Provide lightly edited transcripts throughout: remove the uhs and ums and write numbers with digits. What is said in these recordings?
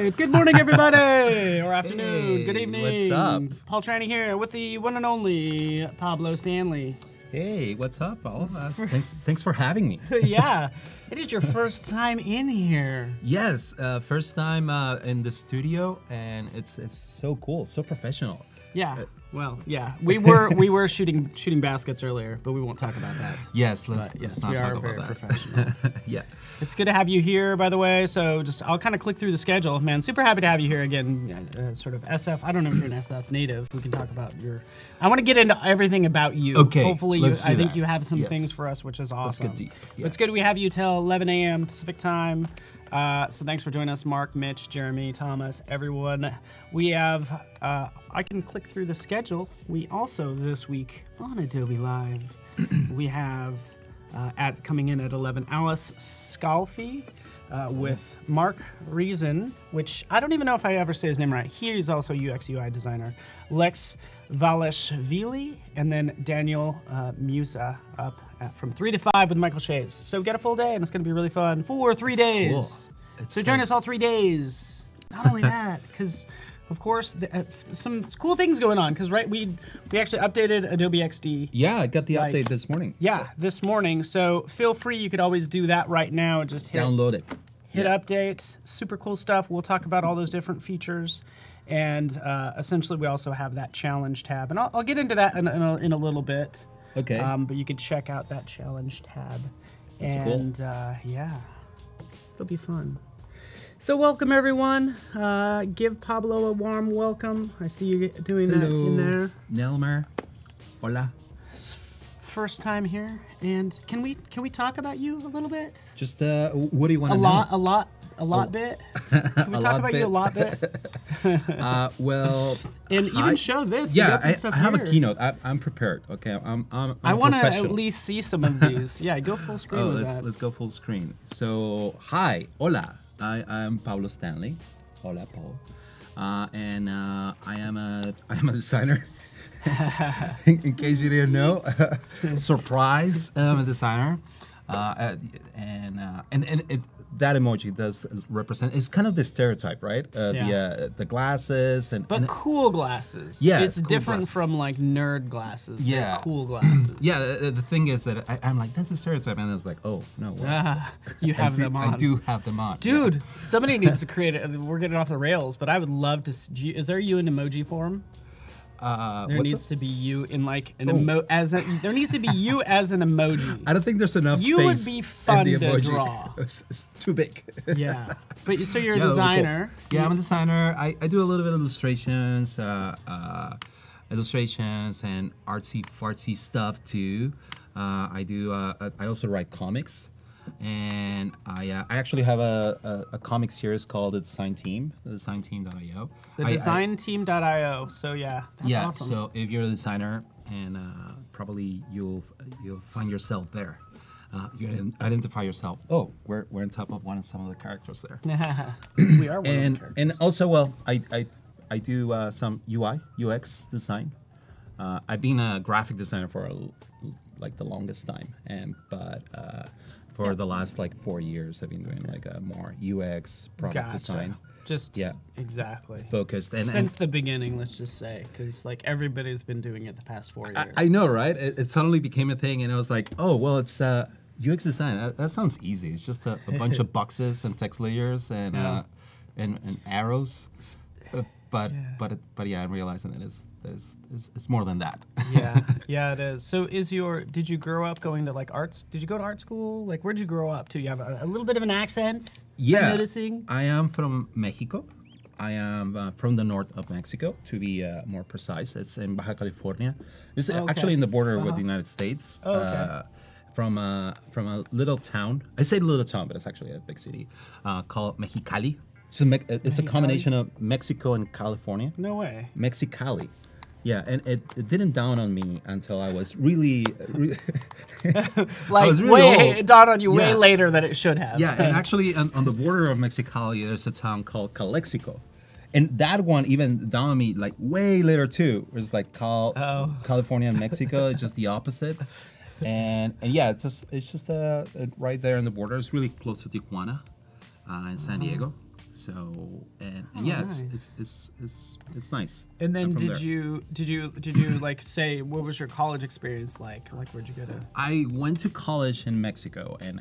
right. Good morning, everybody. Or afternoon. Hey, good evening. what's up? Paul Tranny here with the one and only Pablo Stanley. Hey, what's up, Paul? Thanks for having me. Yeah. It is your first time in here. Yes, first time in the studio, and it's so cool, so professional. Yeah. Well, yeah. We were shooting baskets earlier, but we won't talk about that. Yes, let's not we talk are about very that. professional. Yeah. It's good to have you here, by the way. So I'll kind of click through the schedule. Man, super happy to have you here again. Sort of SF. I don't know if you're an SF native. We can talk about I want to get into everything about you. Okay. Hopefully, I think you have some Yes. things for us, which is awesome. Let's get deep. Yeah. It's good we have you till 11 a.m. Pacific time. So thanks for joining us, Mark, Mitch, Jeremy, Thomas, everyone. We have, I can click through the schedule. We also, this week on Adobe Live, we have coming in at 11, Alice Scalfi with Mark Reason, which I don't even know if I ever say his name right. He's also UX UI designer. Lex Valashvili, and then Daniel Musa up from 3 to 5 with Michael Shays. So get a full day, and it's going to be really fun for 3 days. Cool. So join us all 3 days. Not only that, because of course some cool things going on. Because we actually updated Adobe XD. Yeah, I got the update this morning. Yeah, this morning. So feel free. You could always do that right now. Just Download it. Hit update. Super cool stuff. We'll talk about all those different features. And essentially, we also have that challenge tab, and I'll get into that in a little bit. Okay. But you can check out that challenge tab. That's cool. Yeah, it'll be fun. So welcome, everyone. Give Pablo a warm welcome. I see you doing that in there. Nelmer. Hola. First time here, and can we talk about you a little bit? Just what do you want to know? A lot bit. Can we talk about you a lot bit? Well, and even show this. Yeah, I have a keynote. I'm prepared. Okay, I want to at least see some of these. Yeah, go full screen with that. Let's go full screen. So, hi, hola. I'm Pablo Stanley. Hola, Paul. And I am a designer. in case you didn't know, surprise! I'm a designer, and that emoji does represent. It's kind of the stereotype, right? The glasses but cool glasses. Yeah, it's cool different glasses. from like nerd glasses. Yeah, they're cool glasses. Yeah, the thing is that I'm like, that's a stereotype, and I was like, oh no, you have them on. I do have them on, dude. Yeah. Somebody needs to create it. We're getting off the rails, but I would love to. Is there you in emoji form? There needs to be you in like an there needs to be you as an emoji. I don't think there's enough space. You would be fun in the to emoji. draw. It's too big. Yeah, but so you're a designer. Cool. Yeah, I'm a designer. I do a little bit of illustrations, and artsy stuff too. I do. I also write comics. And I actually have a comic series called The Design Team, thedesignteam.io. The designteam.io. So yeah, that's awesome. So if you're a designer, and probably you'll find yourself there. You identify yourself. Oh, we're on top of some of the characters there. We are one of the characters. And also, well, I do some UI UX design. I've been a graphic designer for like the longest time, but. For the last 4 years, I've been doing a more UX product design. Just exactly focused since the beginning. Let's just say, because everybody's been doing it the past 4 years. I know, right? It suddenly became a thing, and I was like, oh well, it's UX design. That sounds easy. It's just a bunch of boxes and text layers and arrows. But yeah, I'm realizing that it's more than that. Yeah, it is. So did you grow up going to arts? Did you go to art school? Where'd you grow up to? You have a little bit of an accent. Yeah, I'm noticing. I am from Mexico. I am from the north of Mexico, to be more precise. It's in Baja California. It's actually in the border with the United States. Oh, okay. From a little town. I say little town, but it's actually a big city called Mexicali. It's a combination of Mexico and California. No way. Mexicali. Yeah, and it didn't dawn on me until I was really it dawned on you way later than it should have. Yeah, and actually on the border of Mexicali, there's a town called Calexico. And that one even dawned on me way later too. It was California and Mexico, it's just the opposite. And yeah, it's just right there on the border. It's really close to Tijuana in San Diego. So yeah, nice. it's nice. And then from did there. you like say what was your college experience like? Like where'd you go to? I went to college in Mexico and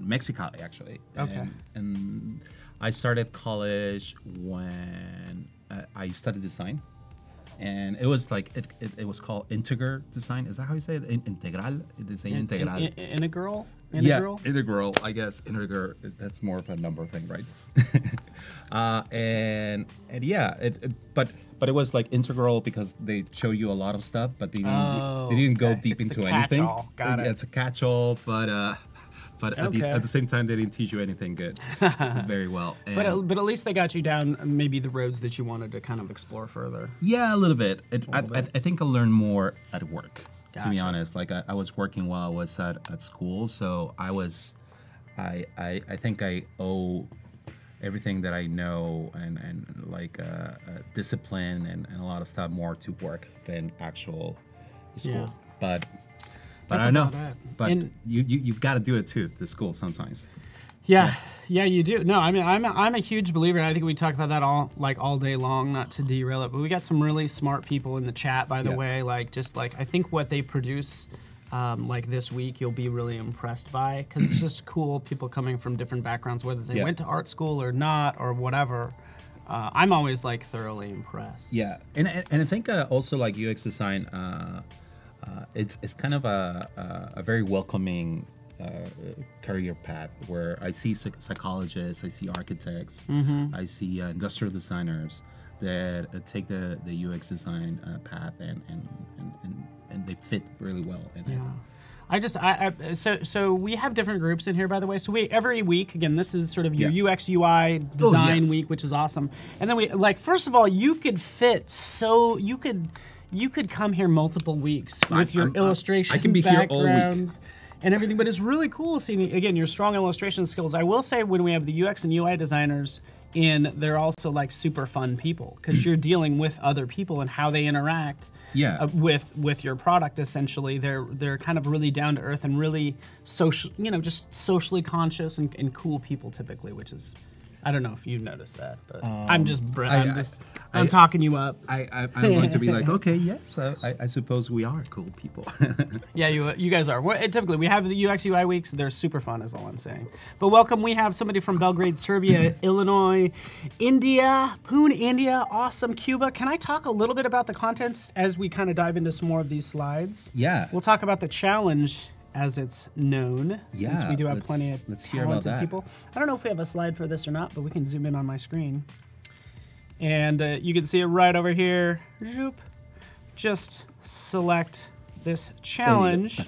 Mexicali actually. Okay. And I started college when I studied design. And it was like it was called Integer Design. Is that how you say it? Integral, diseño integral. Integral. Yeah, integral. I guess integral that's more of a number thing, right? And yeah, but it was like integral because they show you a lot of stuff, but they didn't go deep It's into a anything. catch-all. Got it. It's a catch-all, but at the same time they didn't teach you anything good very well. And But at least they got you down maybe the roads that you wanted to kind of explore further. yeah, a little bit. I think I learned more at work. To be Gotcha. honest, like I was working while I was at school, so I think I owe everything that I know and like discipline and a lot of stuff more to work than actual school. Yeah. But That's I don't know. about it. But And- you've got to do it too. The school sometimes. Yeah, you do. No, I mean, I'm a huge believer, and I think we talk about that all day long. Not to derail it, but we got some really smart people in the chat, by the Yeah. way. Like, just like I think what they produce, like this week, you'll be really impressed by because it's just cool. People coming from different backgrounds, whether they Yeah. went to art school or not or whatever. I'm always like thoroughly impressed. Yeah, and I think also like UX design, it's kind of a very welcoming career path where I see psychologists, I see architects, I see industrial designers that take the UX design path and they fit really well in it. So we have different groups in here, by the way. So every week, again, this is sort of your Yeah. UX UI design yes. week, which is awesome. And then we like, first of all, you could fit you could come here multiple weeks with your illustration I can be here all week. background and everything. But it's really cool seeing again your strong illustration skills. I will say when we have the UX and UI designers in, they're also like super fun people because you're dealing with other people and how they interact Yeah. with your product. Essentially, they're kind of really down to earth and really social, just socially conscious and cool people typically, which is. I don't know if you noticed that, but I'm talking you up. I'm going to be like, okay, yes, I suppose we are cool people. Yeah, you guys are. Typically, we have the UX UI weeks. They're super fun, is all I'm saying. But welcome. We have somebody from Belgrade, Serbia, Illinois, India, Pune, India, awesome, Cuba. Can I talk a little bit about the contents as we kind of dive into some more of these slides? Yeah. We'll talk about the challenge as it's known, since Yeah, we do have let's- plenty of let's hear about talented that. people. I don't know if we have a slide for this or not, but we can zoom in on my screen. And you can see it right over here. Zoop. Just select this challenge.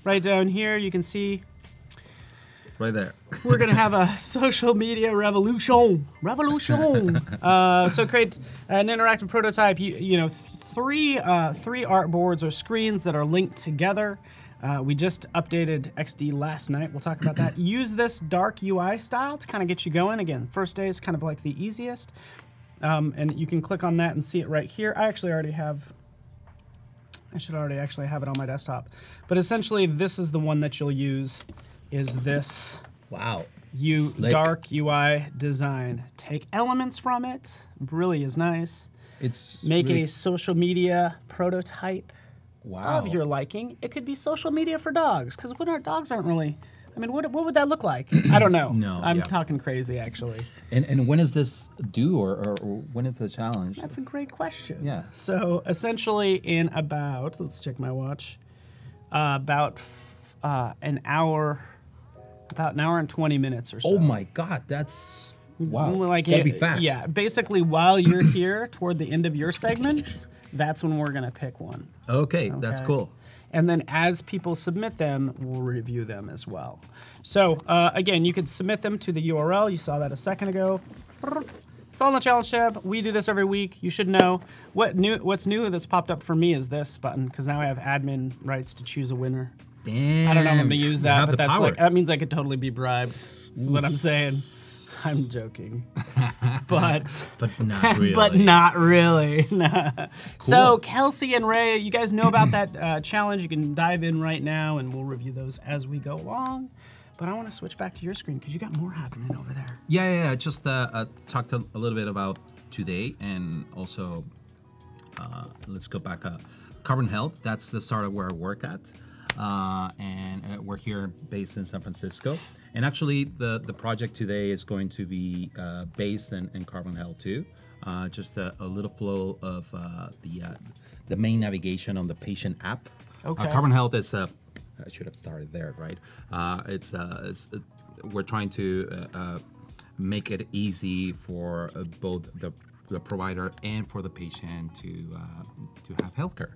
Right down here, you can see Right there. we're going to have a social media revolution. So create an interactive prototype. Three artboards or screens that are linked together. We just updated XD last night. We'll talk about that. Use this dark UI style to kind of get you going. Again, first day is kind of like the easiest. And you can click on that and see it right here. I should already actually have it on my desktop. But essentially, this is the one that you'll use, is this Wow. Slick. dark UI design. Take elements from it. Really is nice. It's Make really, a social media prototype wow. of your liking. It could be social media for dogs, because when our dogs aren't really, what would that look like? I don't know. No, I'm yeah. talking crazy, actually. And when is this due or when is the challenge? That's a great question. Yeah. So essentially in let's check my watch, about an hour and 20 minutes or so. Oh my God, that's wow. Like Gotta be fast. Yeah, basically while you're here toward the end of your segment, that's when we're gonna pick one. Okay, that's Okay. cool. And then as people submit them, we'll review them as well. So again, you can submit them to the URL. You saw that a second ago. It's all in the challenge tab. We do this every week. You should know. What's new that's popped up for me is this button, because now I have admin rights to choose a winner. Damn. I don't know if I'm gonna use you that, have but the that's power. that means I could totally be bribed. Is what I'm saying. I'm joking, but not really. but not really. So Kelsey and Ray, you guys know about that challenge. You can dive in right now, and we'll review those as we go along. But I want to switch back to your screen because you got more happening over there. Yeah. I just talked a little bit about today, and also let's go back. Carbon Health, that's the startup where I work at. And we're here based in San Francisco. And actually, the project today is going to be based in Carbon Health too. Just a little flow of the main navigation on the patient app. Okay. Carbon Health is I should have started there, right? We're trying to make it easy for both the provider and for the patient to have healthcare,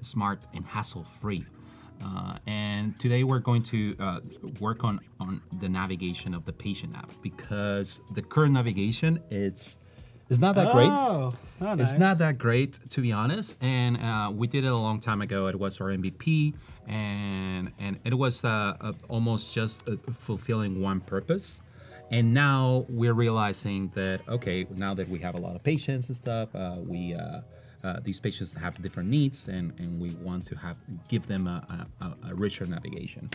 smart and hassle-free. And today we're going to work on the navigation of the patient app, because the current navigation it's not that great. Oh, It's nice. not that great, to be honest. And we did it a long time ago. It was our MVP, and it was almost just fulfilling one purpose. And now we're realizing that, okay, now that we have a lot of patients and stuff, these patients have different needs, and we want to give them a richer navigation.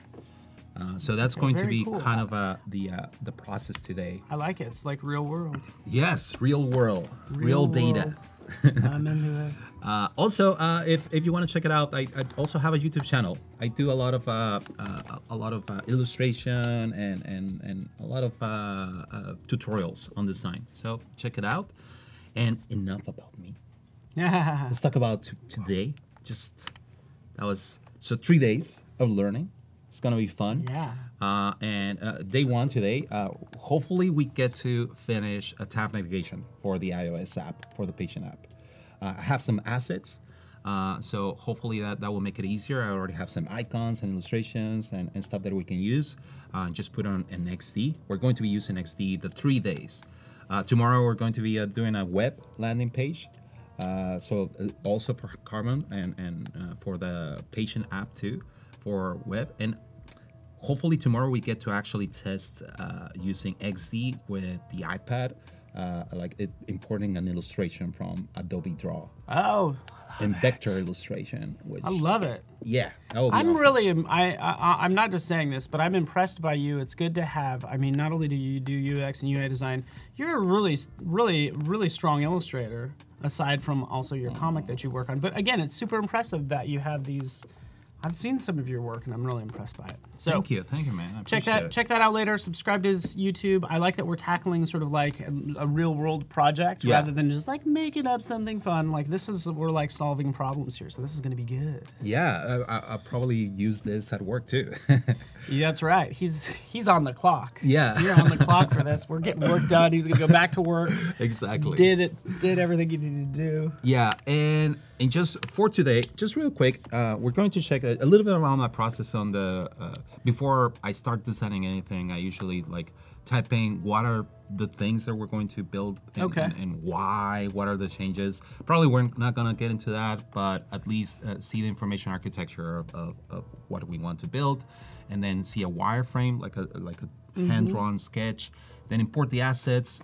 So that's going to very be cool. kind of the process today. I like it. It's like real world. Yes, real world, real data. I'm into it. Also, if you want to check it out, I also have a YouTube channel. I do a lot of illustration and a lot of tutorials on design. So check it out. And enough about me. Let's talk about today. That was 3 days of learning. It's gonna be fun. Yeah. And day one today, hopefully we get to finish a tab navigation for the iOS app, for the patient app. I have some assets, so hopefully that will make it easier. I already have some icons and illustrations and stuff that we can use. Just put on an XD. We're going to be using XD the 3 days. Tomorrow we're going to be doing a web landing page. So also for Carbon and for the patient app too, for web. And hopefully tomorrow we get to actually test using XD with the iPad, importing an illustration from Adobe Draw. Oh, And vector illustration, which I love it. yeah, that would be I'm awesome. really, I'm not just saying this, but I'm impressed by you. It's good to have. I mean, not only do you do UX and UI design, you're a really strong illustrator. Aside from also your comic that you work on, but again, it's super impressive that you have these. I've seen some of your work, and I'm really impressed by it. So Thank you, man. I appreciate it. check that out later. Subscribe to his YouTube. I like that we're tackling sort of like a real world project rather than just like making up something fun. Like we're like solving problems here, so this is going to be good. Yeah, I'll probably use this at work too. Yeah, that's right. He's on the clock. Yeah. You're on the clock for this. We're getting work done. He's gonna go back to work. Exactly. Did everything he needed to do. Yeah, and just for today, just real quick, we're going to check a little bit around my process on the before I start designing anything. I usually like type in what are the things that we're going to build and why, what are the changes. Probably we're not gonna get into that, but at least see the information architecture of what we want to build, and then see a wireframe, like a hand-drawn sketch, then import the assets.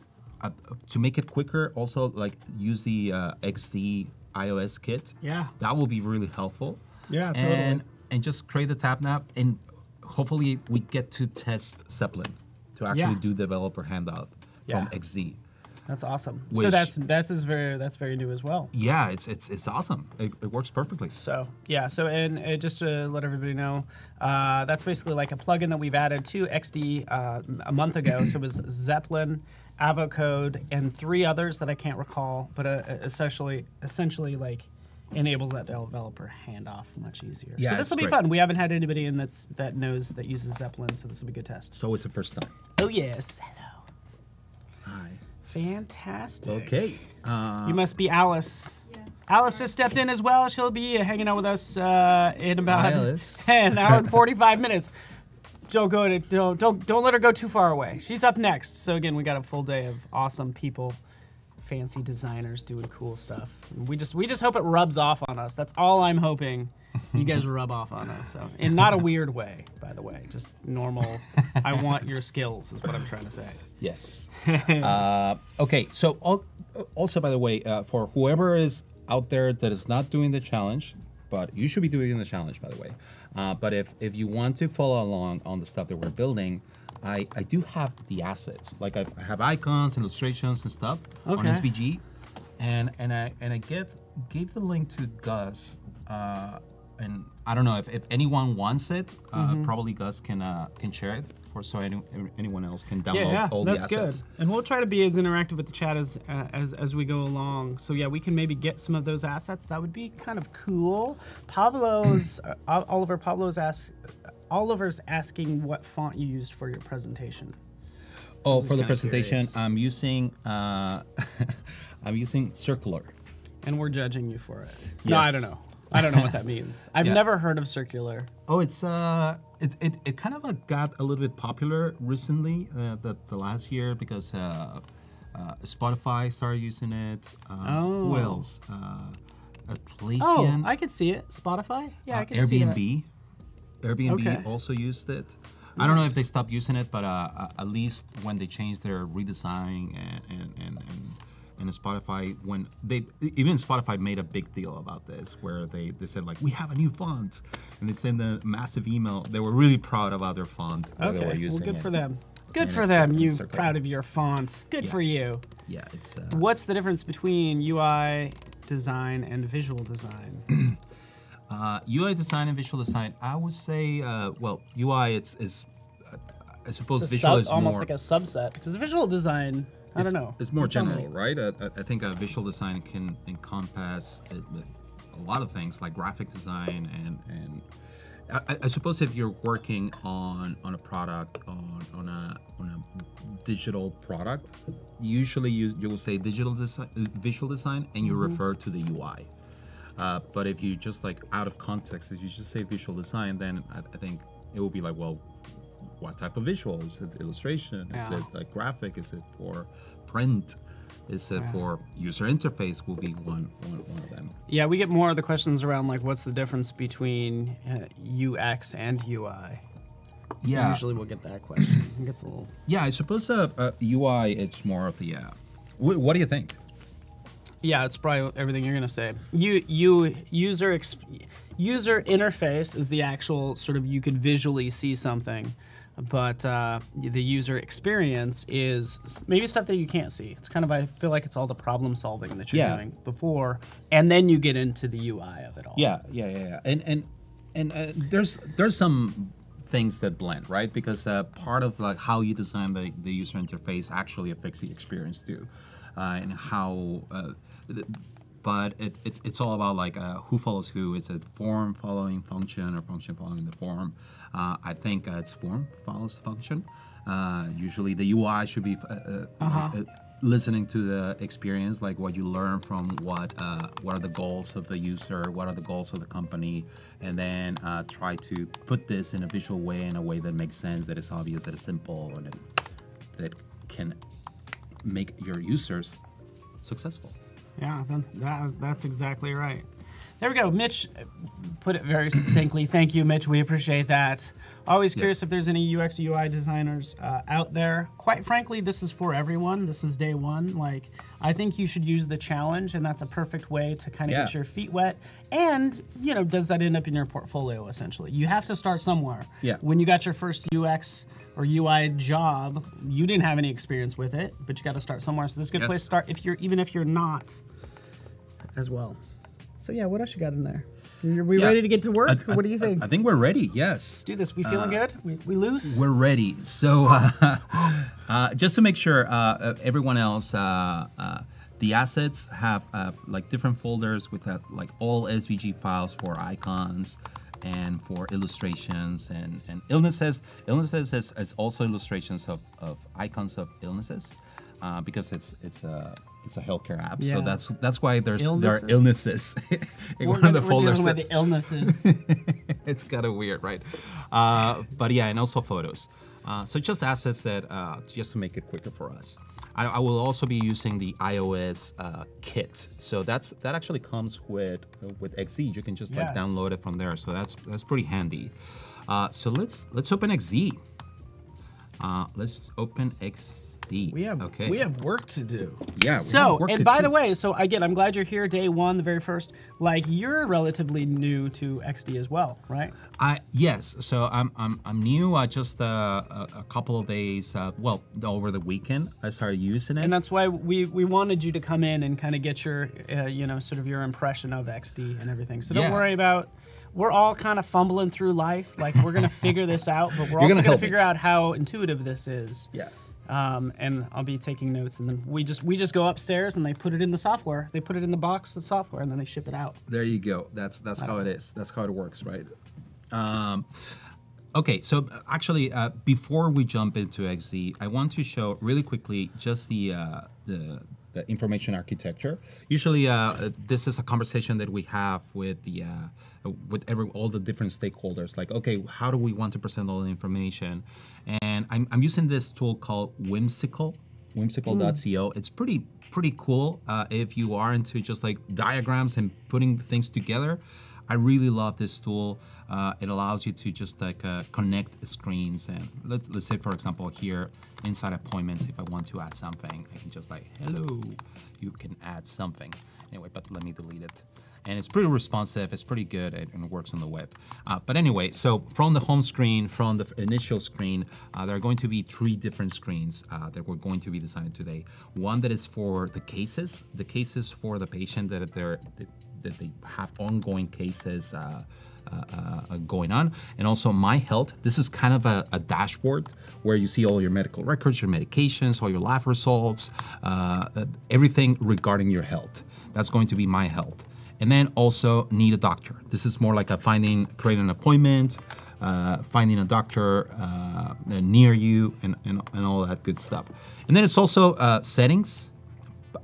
To make it quicker, also like use the XD iOS kit. Yeah. That will be really helpful. Yeah, totally. And just create the tab nav, and hopefully we get to test Zeplin to actually do developer handout from XD. That's awesome. Which- So that's very new as well. Yeah, it's awesome. It works perfectly. So yeah, and just to let everybody know, that's basically like a plugin that we've added to XD a month ago. So it was Zeplin, Avocode, and 3 others that I can't recall, but essentially like enables that developer handoff much easier. Yeah, so this it's will be great. fun. We haven't had anybody in that uses Zeplin, so this will be a good test. So it's the first time. Oh yes, hello. Hi. Fantastic. Okay. You must be Alice. Yeah. Alice just stepped in as well. She'll be hanging out with us in about Hi, Alice. an hour and 45 minutes. Don't let her go too far away. She's up next. So again, we got a full day of awesome people, fancy designers doing cool stuff. We just hope it rubs off on us. That's all I'm hoping. You guys rub off on us. So in not a weird way, by the way, just normal. I want your skills is what I'm trying to say. Yes. Okay. So also, by the way, for whoever is out there that is not doing the challenge, but you should be doing the challenge, by the way. But if you want to follow along on the stuff that we're building, I do have the assets. Like I have icons, illustrations, and stuff on SVG, and I gave the link to Gus, and I don't know if anyone wants it. Probably Gus can share it so anyone else can download all the assets. That's good. And we'll try to be as interactive with the chat as we go along. So yeah, we can maybe get some of those assets. That would be kind of cool. Pablo's Oliver's asking what font you used for your presentation. Oh, for the presentation, I'm using Circular. And we're judging you for it. Yes. No, I don't know. I don't know what that means. I've never heard of Circular. Oh, it's it kind of got a little bit popular recently, the last year, because Spotify started using it. Who else? Atlassian. Oh, I could see it. Spotify? Yeah, I could see it. Airbnb also used it. I don't know if they stopped using it, but at least when they changed their redesign and Spotify, even Spotify made a big deal about this, where they said like, we have a new font, and they sent a massive email. They were really proud about their font. Okay, they were using well, good for them. Good for them. You proud of your fonts. Good for you. Yeah, it's. What's the difference between UI design and visual design? UI design and visual design, I would say, well, UI is I suppose visual is almost more, like a subset, because visual design, I don't know. It's more general, right? I think visual design can encompass a lot of things like graphic design and I suppose if you're working on a product, on a digital product, usually you will say visual design, and you refer to the UI. But if you just like out of context, if you just say visual design, then I think it will be like, well, what type of visual? Is it illustration? Is it like graphic? Is it for print? Is it for user interface? Will be one of them. Yeah, we get more of the questions around like what's the difference between UX and UI. Yeah, usually we'll get that question. It gets a little. Yeah, I suppose UI it's more of the. What do you think? Yeah, it's probably everything you're gonna say. User interface is the actual sort of, you could visually see something, but the user experience is maybe stuff that you can't see. It's kind of, I feel like it's all the problem solving that you're doing before, and then you get into the UI of it all. Yeah. And there's some things that blend, right? Because part of like how you design the user interface actually affects the experience too, and how. But it's all about like who follows who. It's a form following function or function following the form. I think it's form follows function. Usually the UI should be listening to the experience, like what you learn from what are the goals of the user, what are the goals of the company, and then try to put this in a visual way, in a way that makes sense, that is obvious, that is simple, and that can make your users successful. Yeah, that's exactly right. There we go. Mitch put it very succinctly. Thank you, Mitch. We appreciate that. Always curious if there's any UX UI designers out there. Quite frankly, this is for everyone. This is day one. Like, I think you should use the challenge, and that's a perfect way to kind of get your feet wet. And, you know, does that end up in your portfolio, essentially? You have to start somewhere. Yeah. When you got your first UX or UI job, you didn't have any experience with it, but you got to start somewhere. So this is a good place to start, even if you're not as well. So yeah, what else you got in there? Are we ready to get to work? What do you think? I think we're ready, yes. Let's do this. We feeling good? We loose? We're ready. So just to make sure everyone else, the assets have like different folders with like all SVG files for icons and for illustrations and illnesses. Illnesses is also illustrations of icons of illnesses, because it's a healthcare app. So that's why there are illnesses in one of the folders. We're dealing with the illnesses. It's kind of weird, right? But yeah, and also photos. So just assets that just to make it quicker for us. I will also be using the iOS kit. So that actually comes with XD. You can just like download it from there. So that's pretty handy. So let's open XD. Let's open XD. XD. We have work to do. Yeah. So, and by the way, so again, I'm glad you're here, day one, the very first. Like, you're relatively new to XD as well, right? Yes. So I'm new. Just a couple of days. Well, over the weekend, I started using it. And that's why we wanted you to come in and kind of get your, sort of your impression of XD and everything. So don't worry about. We're all kind of fumbling through life. Like, we're gonna figure this out, but we're also gonna figure out how intuitive this is. Yeah. And I'll be taking notes, and then we just go upstairs and they put it in the software. They put it in the box of software, and then they ship it out. There you go. That's how it is. That's how it works, right? Okay, so actually, before we jump into XD, I want to show really quickly just the information architecture. Usually, this is a conversation that we have with all the different stakeholders. Like, okay, how do we want to present all the information? And I'm using this tool called whimsical.co. It's pretty cool if you are into just like diagrams and putting things together. I really love this tool. It allows you to just like connect screens, and let's say, for example, here inside appointments, if I want to add something, I can just like, hello, you can add something. Anyway, but let me delete it. And it's pretty responsive, it's pretty good, and it works on the web. But anyway, so from the home screen, from the initial screen, there are going to be 3 different screens that we're going to be designing today. One that is for the cases for the patient that they have ongoing cases going on, and also My Health. This is kind of a dashboard where you see all your medical records, your medications, all your lab results, everything regarding your health. That's going to be My Health. And then also Need a Doctor. This is more like creating an appointment, finding a doctor near you, and all that good stuff. And then it's also settings.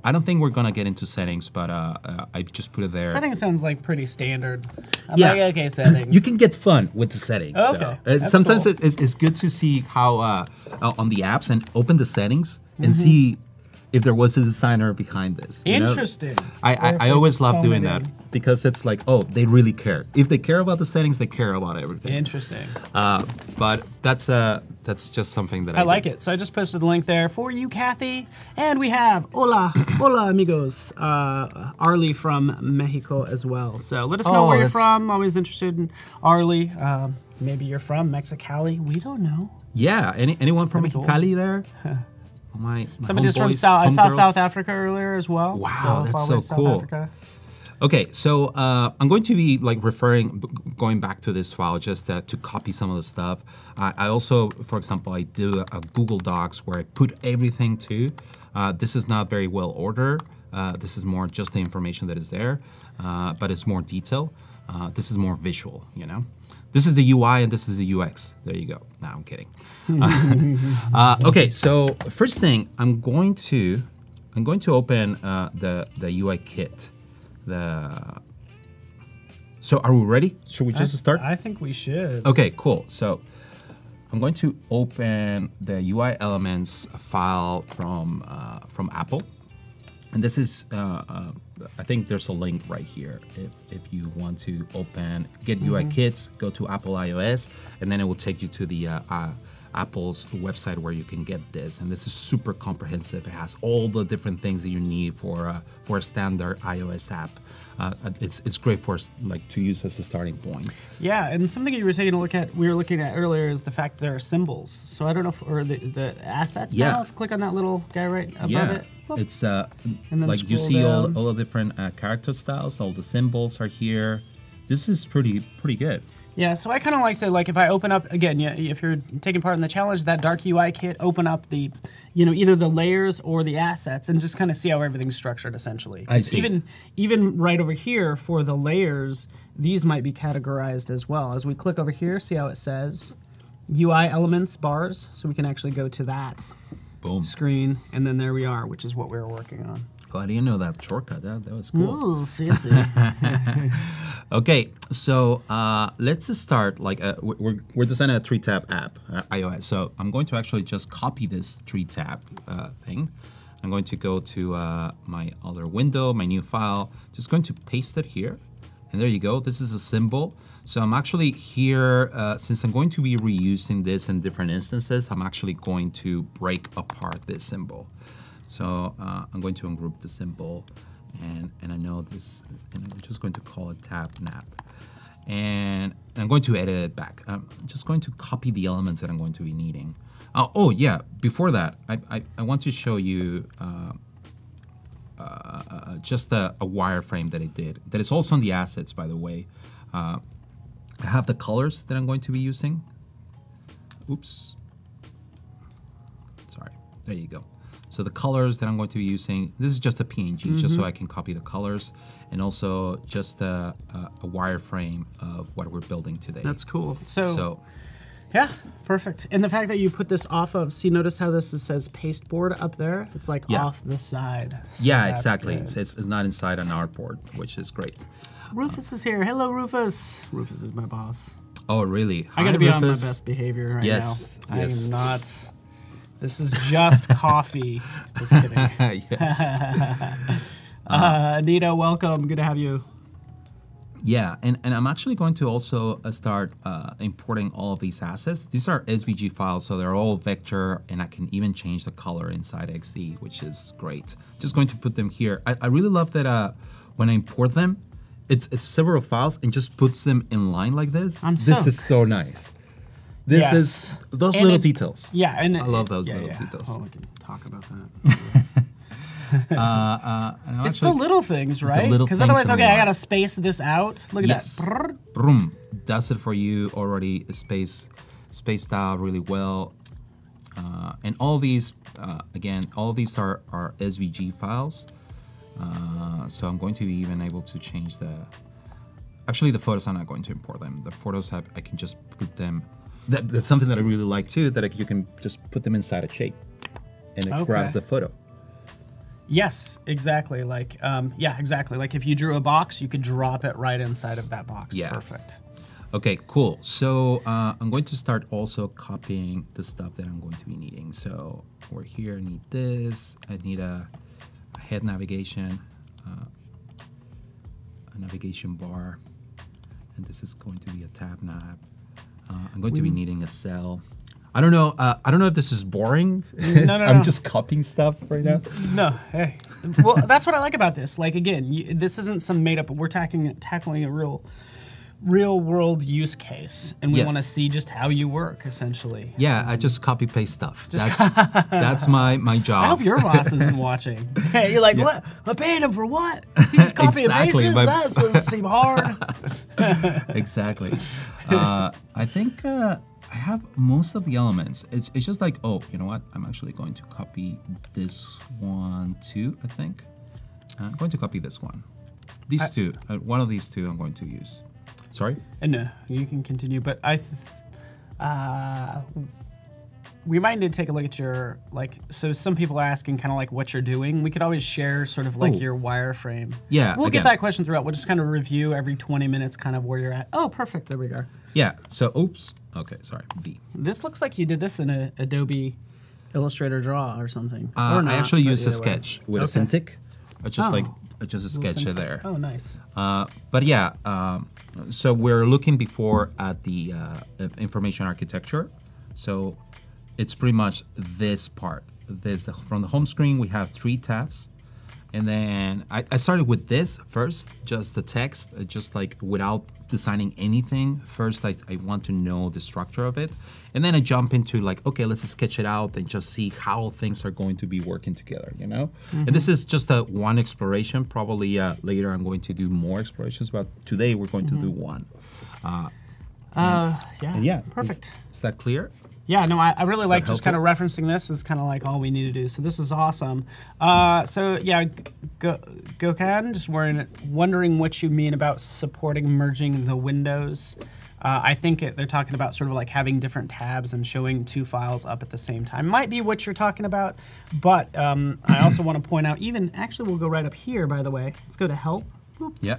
I don't think we're gonna get into settings, but I just put it there. Settings sounds like pretty standard. I'm like, okay, settings. You can get fun with the settings. Okay. Sometimes cool. it's good to see how on the apps and open the settings and see if there was a designer behind this. Interesting. I always love doing that because it's like, oh, they really care. If they care about the settings, they care about everything. Interesting. But that's just something that I like it. So I just posted the link there for you, Kathy. And we have hola amigos, Arlie from Mexico as well. So let us know where you're from. Always interested in Arlie. Maybe you're from Mexicali. We don't know. Yeah. Anyone from Mexicali there? Somebody's from I saw South Africa earlier as well. Wow, that's so cool. Africa. Okay, so I'm going to be like going back to this file just to copy some of the stuff. I also, for example, I do a Google Docs where I put everything to. This is not very well ordered. This is more just the information that is there, but it's more detailed. This is more visual, This is the UI and this is the UX. There you go. No, I'm kidding. Okay, so first thing, I'm going to open the UI kit. So are we ready? Should we just start? I think we should. Okay, cool. So I'm going to open the UI elements file from Apple. And this is, I think there's a link right here. If you want to get UI kits, go to Apple iOS, and then it will take you to the Apple's website where you can get this. And this is super comprehensive. It has all the different things that you need for a standard iOS app. It's great for to use as a starting point. Yeah, and something you were taking a look at, we were looking at earlier, is the fact there are symbols. So I don't know or the assets panel, if you click on that little guy right above it. It's like you see all the different character styles, all the symbols are here. This is pretty good. Yeah, so I kind of like to, if I open up, again, if you're taking part in the challenge, that dark UI kit, open up the, either the layers or the assets and just kind of see how everything's structured, essentially. I see. Even right over here for the layers, these might be categorized as well. As we click over here, see how it says UI elements bars, so we can actually go to that screen, and then there we are, which is what we were working on. Oh, I didn't know that shortcut. That was cool. Ooh, fancy. Okay, so let's start. We're designing a 3-tab app, iOS. So I'm going to actually just copy this 3-tab thing. I'm going to go to my other window, my new file. Just going to paste it here, And there you go. This is a symbol. So I'm actually here, since I'm going to be reusing this in different instances, I'm actually going to break apart this symbol. So I'm going to ungroup the symbol, and I know this, and I'm just going to call it tab nap. And I'm going to edit it back. I'm just going to copy the elements that I'm going to be needing. Oh yeah, before that, I want to show you just a wireframe that I did. That is also on the assets, by the way. I have the colors that I'm going to be using. Oops. Sorry, there you go. So the colors that I'm going to be using, this is just a PNG, just so I can copy the colors, and also just a wireframe of what we're building today. That's cool. So yeah, perfect. And the fact that you put this off of, see, notice how this says pasteboard up there? It's like off the side. So yeah, exactly. It's not inside an artboard, which is great. Rufus is here. Hello, Rufus. Rufus is my boss. Oh, really? I got to be on my best behavior right now. Yes. I am not. This is just coffee. Just kidding. Yes. Anita, welcome. Good to have you. Yeah, and I'm actually going to also start importing all of these assets. These are SVG files, so they're all vector, and I can even change the color inside XD, which is great. Just going to put them here. I really love that when I import them, it's several files and just puts them in line like this. This is so nice. This is those little details. Yeah, and I love those little details. Oh, we can talk about that. It's the little things, right? Because otherwise, okay, I gotta space this out. Look at that. Boom. Does it for you already. Spaced out really well. And all these, again, all of these are SVG files. So I'm going to be even able to change the. Actually, the photos, I'm not going to import them. The photos I can just put them. That's something that I really like too. That you can just put them inside a shape, and it grabs the photo. Yes, exactly. Like, yeah, exactly. Like if you drew a box, you could drop it right inside of that box. Yeah. Perfect. Okay, cool. So I'm going to start also copying the stuff that I'm going to be needing. So we're here, I need this. I need a head navigation, a navigation bar, and this is going to be a tab nav. I'm going to be needing a cell. I don't know. I don't know if this is boring. No, I'm just copying stuff right now. No, hey. Well, that's what I like about this. Like again, this isn't some made up. We're tackling a real world use case, and we want to see just how you work, essentially. Yeah, I just copy paste stuff. That's my job. I hope your boss isn't watching. You're like, what? I paid him for what? You just copy and paste it? That doesn't seem hard. Exactly. I think. I have most of the elements. It's just like, oh, you know what? I'm actually going to copy this one too, I think. I'm going to copy this one. These two. One of these two I'm going to use. Sorry? No, you can continue, but we might need to take a look at your, like, so some people are asking kind of like what you're doing. We could always share sort of like your wireframe. Yeah, we'll get that question throughout. We'll just kind of review every 20 minutes kind of where you're at. Oh, perfect. There we go. Yeah, so, oops. Okay, sorry, V. This looks like you did this in a Adobe Illustrator Draw or something. Or not, I actually used a sketch with a Cintiq. Just a sketch there. Oh, nice. But yeah, so we're looking before at the information architecture. So it's pretty much this part. From the home screen, we have 3 tabs. And then I started with this first, just the text, just like without designing anything. First, I want to know the structure of it. And then I jump into like, okay, let's sketch it out and just see how things are going to be working together, you know? And this is just one exploration. Probably later I'm going to do more explorations, but today we're going to do one. Yeah, perfect. Is that clear? Yeah, no, I really like just kind of referencing this is kind of like all we need to do. So this is awesome. So yeah, Gokhan, just wondering what you mean about supporting merging the windows. I think they're talking about sort of like having different tabs and showing 2 files up at the same time. Might be what you're talking about, but I also want to point out, actually we'll go right up here, by the way. Let's go to help. Boop. Yeah.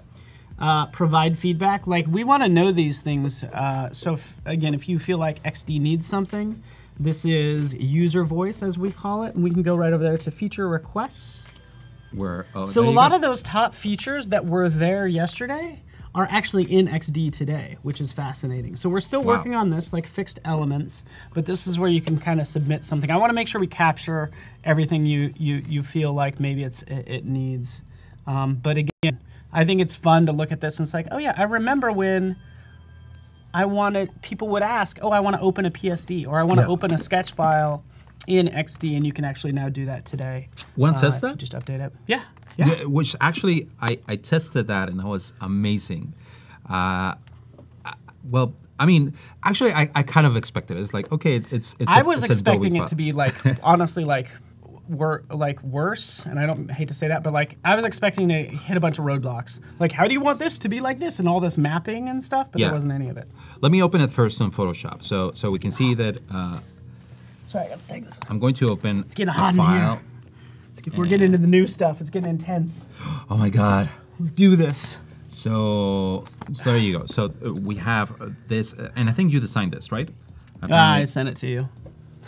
Provide feedback. Like we want to know these things. So again, if you feel like XD needs something, this is user voice as we call it, and we can go right over there to feature requests. So a lot of those top features that were there yesterday are actually in XD today, which is fascinating. So we're still working on this, like fixed elements, but this is where you can kind of submit something. I want to make sure we capture everything you feel like maybe it needs. But again, I think it's fun to look at this and it's like, oh yeah, I remember when people would ask, oh, I want to open a PSD or I want to open a sketch file in XD, and you can actually now do that today. Want to test that? Just update it. Yeah. Which actually, I tested that and it was amazing. Well, I mean, actually, I kind of expected it. It's like, okay, it's I was expecting it to be like, honestly, like worse, and I don't hate to say that, but like I was expecting to hit a bunch of roadblocks. Like, how do you want this to be like this and all this mapping and stuff? But there wasn't any of it. Let me open it first in Photoshop, so we can see that. Sorry, I gotta take this. I'm going to open It's getting hot in here. We're getting into the new stuff. It's getting intense. Oh my God. Let's do this. So there you go. So we have this, and I think you designed this, right? I sent it to you.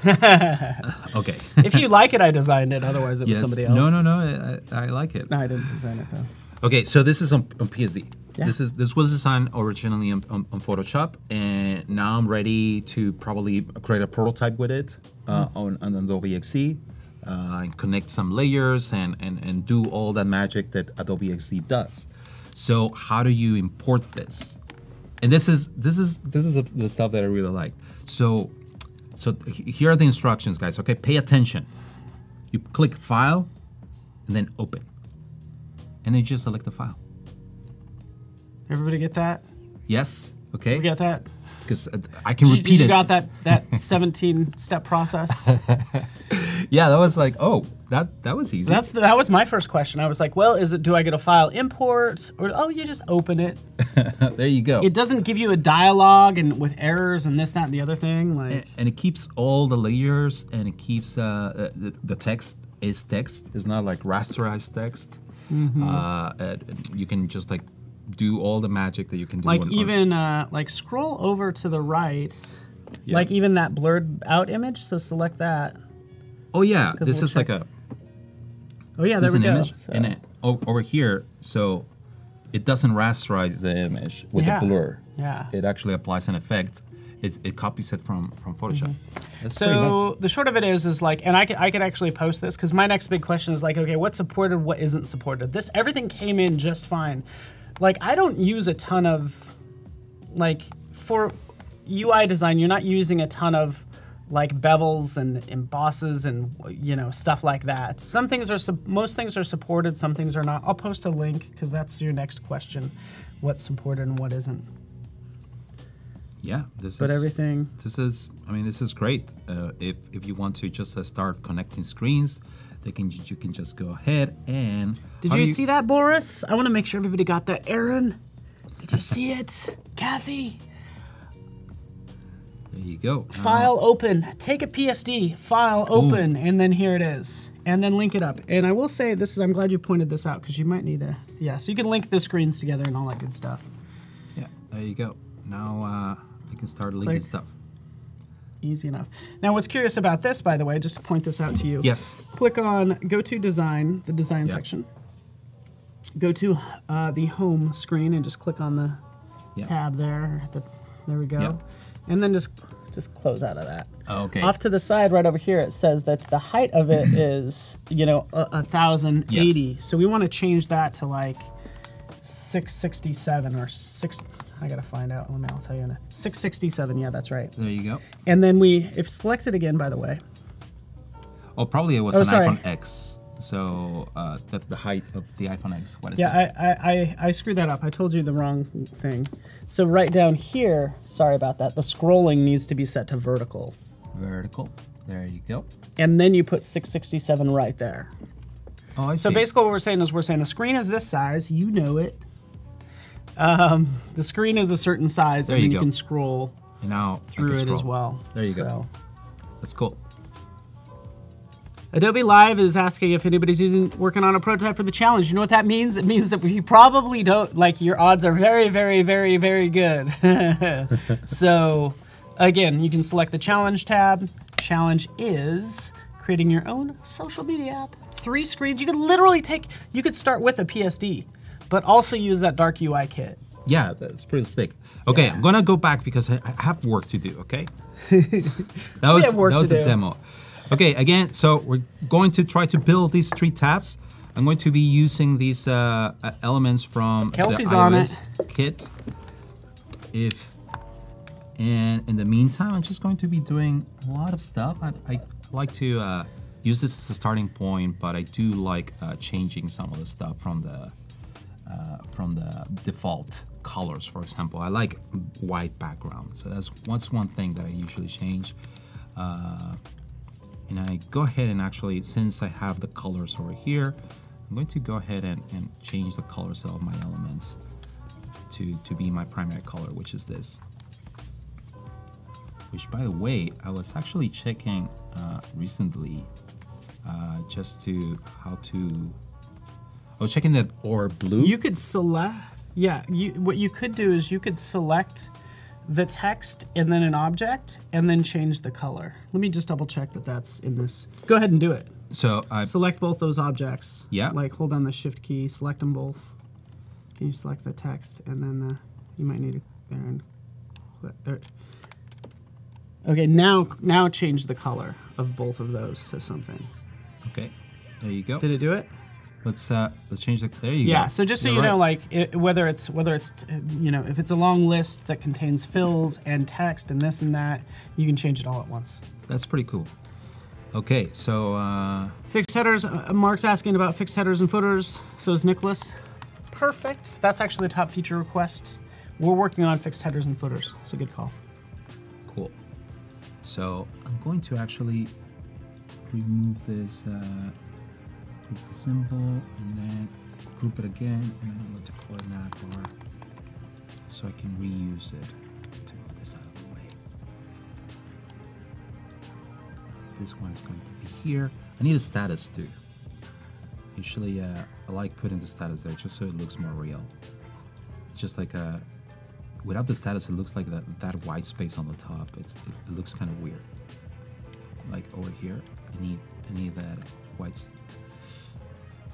Okay. If you like it, I designed it. Otherwise, it was somebody else. No. I like it. No, I didn't design it though. Okay, so this is on PSD. Yeah. This was designed originally on Photoshop, and now I'm ready to probably create a prototype with it on Adobe XD, and connect some layers and do all that magic that Adobe XD does. So how do you import this? And this is the stuff that I really like. So here are the instructions, guys. Okay, pay attention. You click File, and then Open, and then you just select the file. Everybody get that? Yes. Okay. We get that? Because I can repeat it. You got that 17-step process? Yeah, that was like, oh, that was easy. That was my first question. I was like, well, do I get a file import, or you just open it? There you go. It doesn't give you a dialogue and with errors and this, that, and the other thing. Like, and it keeps all the layers, and it keeps the text is text. It's not like rasterized text. You can just like do all the magic that you can do. Like even like scroll over to the right, like even that blurred out image. So select that. Oh yeah, this is like a. Oh yeah, there we go. Image, and it, over here, so it doesn't rasterize the image with a blur. Yeah. It actually applies an effect. It copies it from Photoshop. That's so nice. The short of it is like, and I could actually post this because my next big question is like, okay, what's supported, what isn't supported? Everything came in just fine. Like, I don't use a ton of, like, for UI design, you're not using a ton of, like, bevels and embosses and, stuff like that. Most things are supported, some things are not. I'll post a link, because that's your next question, what's supported and what isn't. Yeah, this is great. If you want to just start connecting screens, you can just go ahead and. Did you see that, Boris? I want to make sure everybody got that. Aaron, did you see it? Kathy. There you go. File open. Take a PSD. File open, and then here it is. And then link it up. And I will say this is. I'm glad you pointed this out because you might need to. Yeah, so you can link the screens together and all that good stuff. Yeah, there you go. Now I can start linking stuff. Easy enough. Now, what's curious about this, by the way, just to point this out to you. Yes. Click on, go to Design, the Design section. Go to the Home screen and just click on the tab there. There we go. Yep. And then just close out of that. Okay. Off to the side, right over here, it says that the height of it is, 1,080. Yes. So we want to change that to like 667 or 6. I gotta find out. I'll tell you in a 667. Yeah, that's right. There you go. And then if select it again, by the way. Oh, probably it was an iPhone X. So the height of the iPhone X. What is it? Yeah, I screwed that up. I told you the wrong thing. So right down here, sorry about that. The scrolling needs to be set to vertical. Vertical. There you go. And then you put 667 right there. Oh, I see. So basically, what we're saying is the screen is this size. You know it. The screen is a certain size, and then you can scroll through it as well. There you go. That's cool. Adobe Live is asking if anybody's working on a prototype for the challenge. You know what that means? It means that you probably don't, like, your odds are very, very, very, very good. So, again, you can select the challenge tab. Challenge is creating your own social media app. 3 screens. You could literally you could start with a PSD. But also use that dark UI kit. Yeah, that's pretty slick. Okay, Yeah. I'm gonna go back because I have work to do. Okay, that was a demo. Okay, again, so we're going to try to build these 3 tabs. I'm going to be using these elements from Kelsey's the on iOS it. kit. And in the meantime, I'm just going to be doing a lot of stuff. I like to use this as a starting point, but I do like changing some of the stuff from the default colors. For example, I like white background, so that's one thing that I usually change. And I go ahead and actually, since I have the colors over here, I'm going to go ahead and change the colors of my elements to be my primary color, which is this. Which, by the way, I was actually checking recently just to I was checking that or blue. You could select, yeah, what you could do is you could select the text and then an object and then change the color. Let me just double check that that's in this. Go ahead and do it. So I Select both those objects. Yeah. Like hold down the shift key, select them both. Can you select the text and then you might need it there and there. Okay, now change the color of both of those to something. Okay, there you go. Did it do it? Let's change the. There you go. Yeah. So just so you know, like whether it's you know, if it's a long list that contains fills and text and this and that, you can change it all at once. That's pretty cool. Okay, so Fixed headers. Mark's asking about fixed headers and footers. So is Nicholas. Perfect. That's actually the top feature request. We're working on fixed headers and footers. So good call. cool. So I'm going to actually remove this. Group the symbol and then group it again, and I'm going to call it navbar so I can reuse it. To move this out of the way. This one is going to be here. I need a status too. Usually I like putting the status there just so it looks more real. Just like without the status, it looks like that white space on the top. It looks kind of weird. Like over here, I need that white.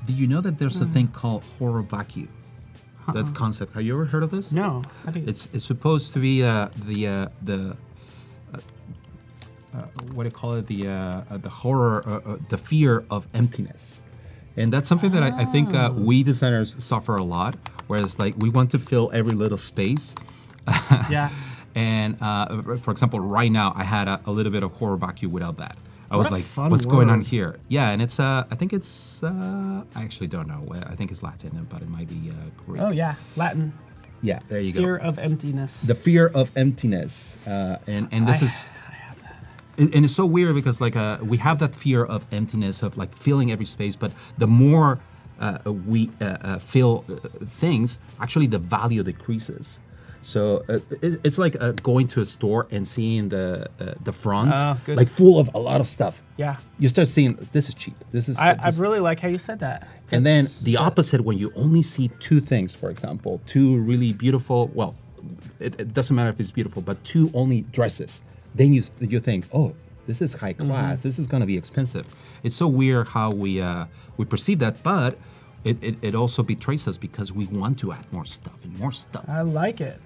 Do you know that there's a thing called horror vacuum? That concept. Have you ever heard of this? No. It's supposed to be what do you call it? The horror, the fear of emptiness, and that's something that I think we designers suffer a lot. Whereas like we want to fill every little space. Yeah. And for example, right now I had a little bit of horror vacuum without that. I was like, what's going on here? Yeah, and it's, I think it's, I actually don't know. I think it's Latin, but it might be Greek. Oh, yeah, Latin. Yeah, there you go. Fear of emptiness. The fear of emptiness. And this is, I have that. and it's so weird because like we have that fear of emptiness, of like filling every space, but the more we fill things, actually the value decreases. So it's like going to a store and seeing the front like full of a lot of stuff. Yeah. You start seeing this is cheap. This is. I really like how you said that. And then the opposite, when you only see 2 things, for example, 2 really beautiful. Well, it doesn't matter if it's beautiful, but 2 only dresses. Then you think, oh, this is high class. This is gonna be expensive. It's so weird how we perceive that, but. It also betrays us because we want to add more stuff and more stuff. I like it.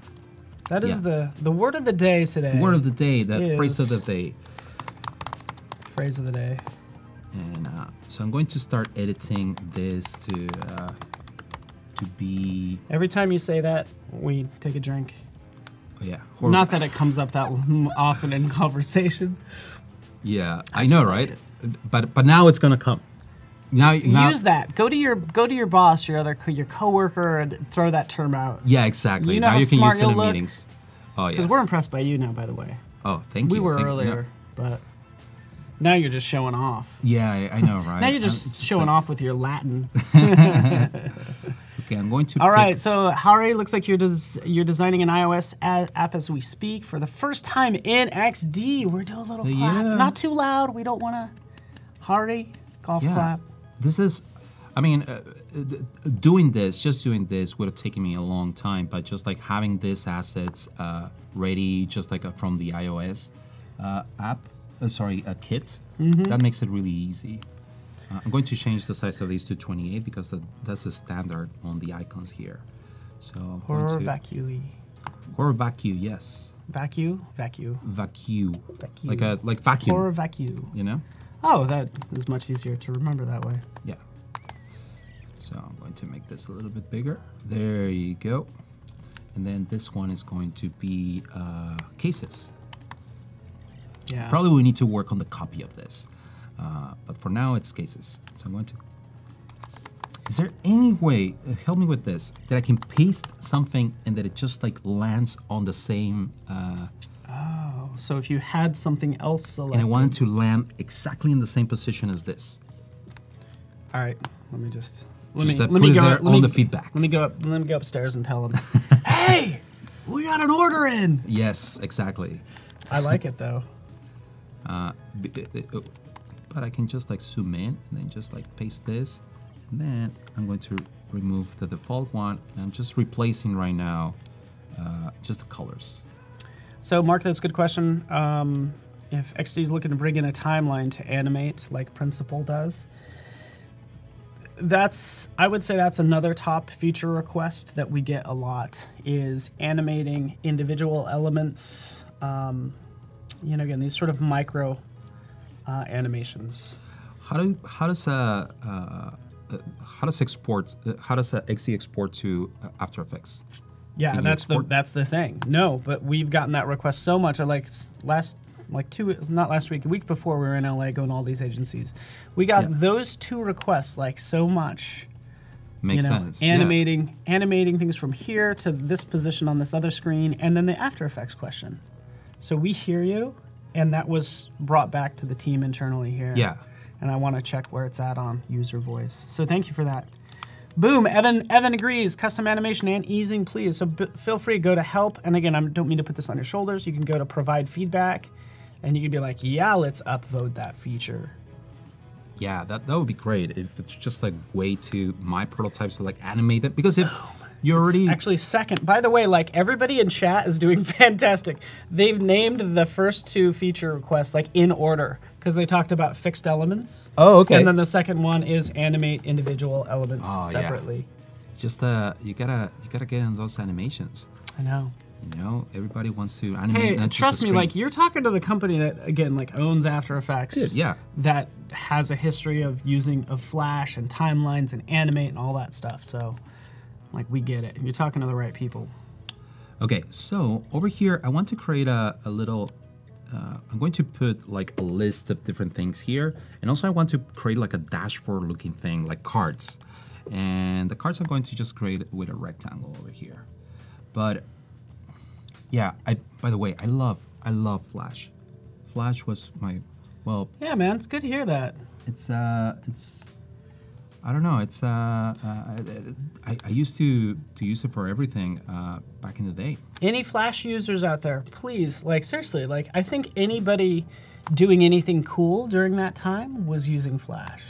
That is the word of the day today. The word of the day, that phrase of the day. Phrase of the day. And so I'm going to start editing this to be. Every time you say that, we take a drink. Oh, yeah. Not that it comes up that often in conversation. Yeah, I know, right? But now it's gonna come. Now, use that. Go to your boss, your coworker, and throw that term out. Yeah, exactly. You know now how you can smart use it in you'll look? meetings. Oh yeah. Because we're impressed by you now, by the way. Oh, thank you. We were earlier, but now you're just showing off. Yeah, I know, right? Now you're just showing off with your Latin. Okay, I'm going to. All right, so Hari, looks like you're designing an iOS app as we speak for the first time in XD. We're doing a little clap, not too loud. We don't want to. Hari, golf clap. This is, I mean, doing this would have taken me a long time, but just like having these assets ready, just like from the iOS kit, that makes it really easy. I'm going to change the size of these to 28 because that's the standard on the icons here. So I'm Horror going to vacuum. horror vacuum, yes. Vacuum. Vacuum. Vacuum. Like vacuum. Horror vacuum. You know? Oh, that is much easier to remember that way. Yeah. So I'm going to make this a little bit bigger. There you go. And then this one is going to be cases. Yeah. Probably we need to work on the copy of this. But for now, it's cases. So I'm going to... Is there any way, help me with this, that I can paste something and that it just like lands on the same... Oh, so if you had something else selected. and I want it to land exactly in the same position as this. All right, let me just... Put it there on the feedback. Let me go upstairs and tell them, hey, we got an order in. Yes, exactly. I like it though. But I can just like zoom in and then just like paste this. And then I'm going to remove the default one. And I'm just replacing right now just the colors. So Mark, that's a good question. If XD is looking to bring in a timeline to animate like Principal does, I would say that's another top feature request that we get a lot, is animating individual elements. You know, again, these sort of micro animations. How does XD export to After Effects? Yeah, that's the thing. No, but we've gotten that request so much. A week before we were in LA going to all these agencies, we got those two requests like so much. Makes sense. Animating things from here to this position on this other screen, and then the After Effects question. So we hear you, and that was brought back to the team internally here. Yeah. And I want to check where it's at on user voice. So thank you for that. Boom, Evan agrees. Custom animation and easing, please. So feel free to go to help. And again, I don't mean to put this on your shoulders. You can go to provide feedback, and you can be like, yeah, let's upvote that feature. Yeah, that would be great if it's just like way to my prototypes to like animate it. Because if you already... It's actually second. By the way, like everybody in chat is doing fantastic. They've named the first two feature requests like in order because they talked about fixed elements. Oh, okay. And then the second one is animate individual elements separately. Yeah. Just you gotta get in those animations. I know. You know, everybody wants to animate. Hey, trust me, like you're talking to the company that again like owns After Effects. Dude, yeah. That has a history of using Flash and timelines and animate and all that stuff. So, like, we get it. You're talking to the right people. Okay, so over here, I want to create a little. I'm going to put like a list of different things here, and also I want to create like a dashboard-looking thing, like cards. And the cards I'm going to just create with a rectangle over here. But yeah, by the way, I love Flash. Flash was my Yeah, man, it's good to hear that. It's I don't know. It's I used to use it for everything back in the day. Any Flash users out there, please, like seriously, like I think anybody doing anything cool during that time was using Flash.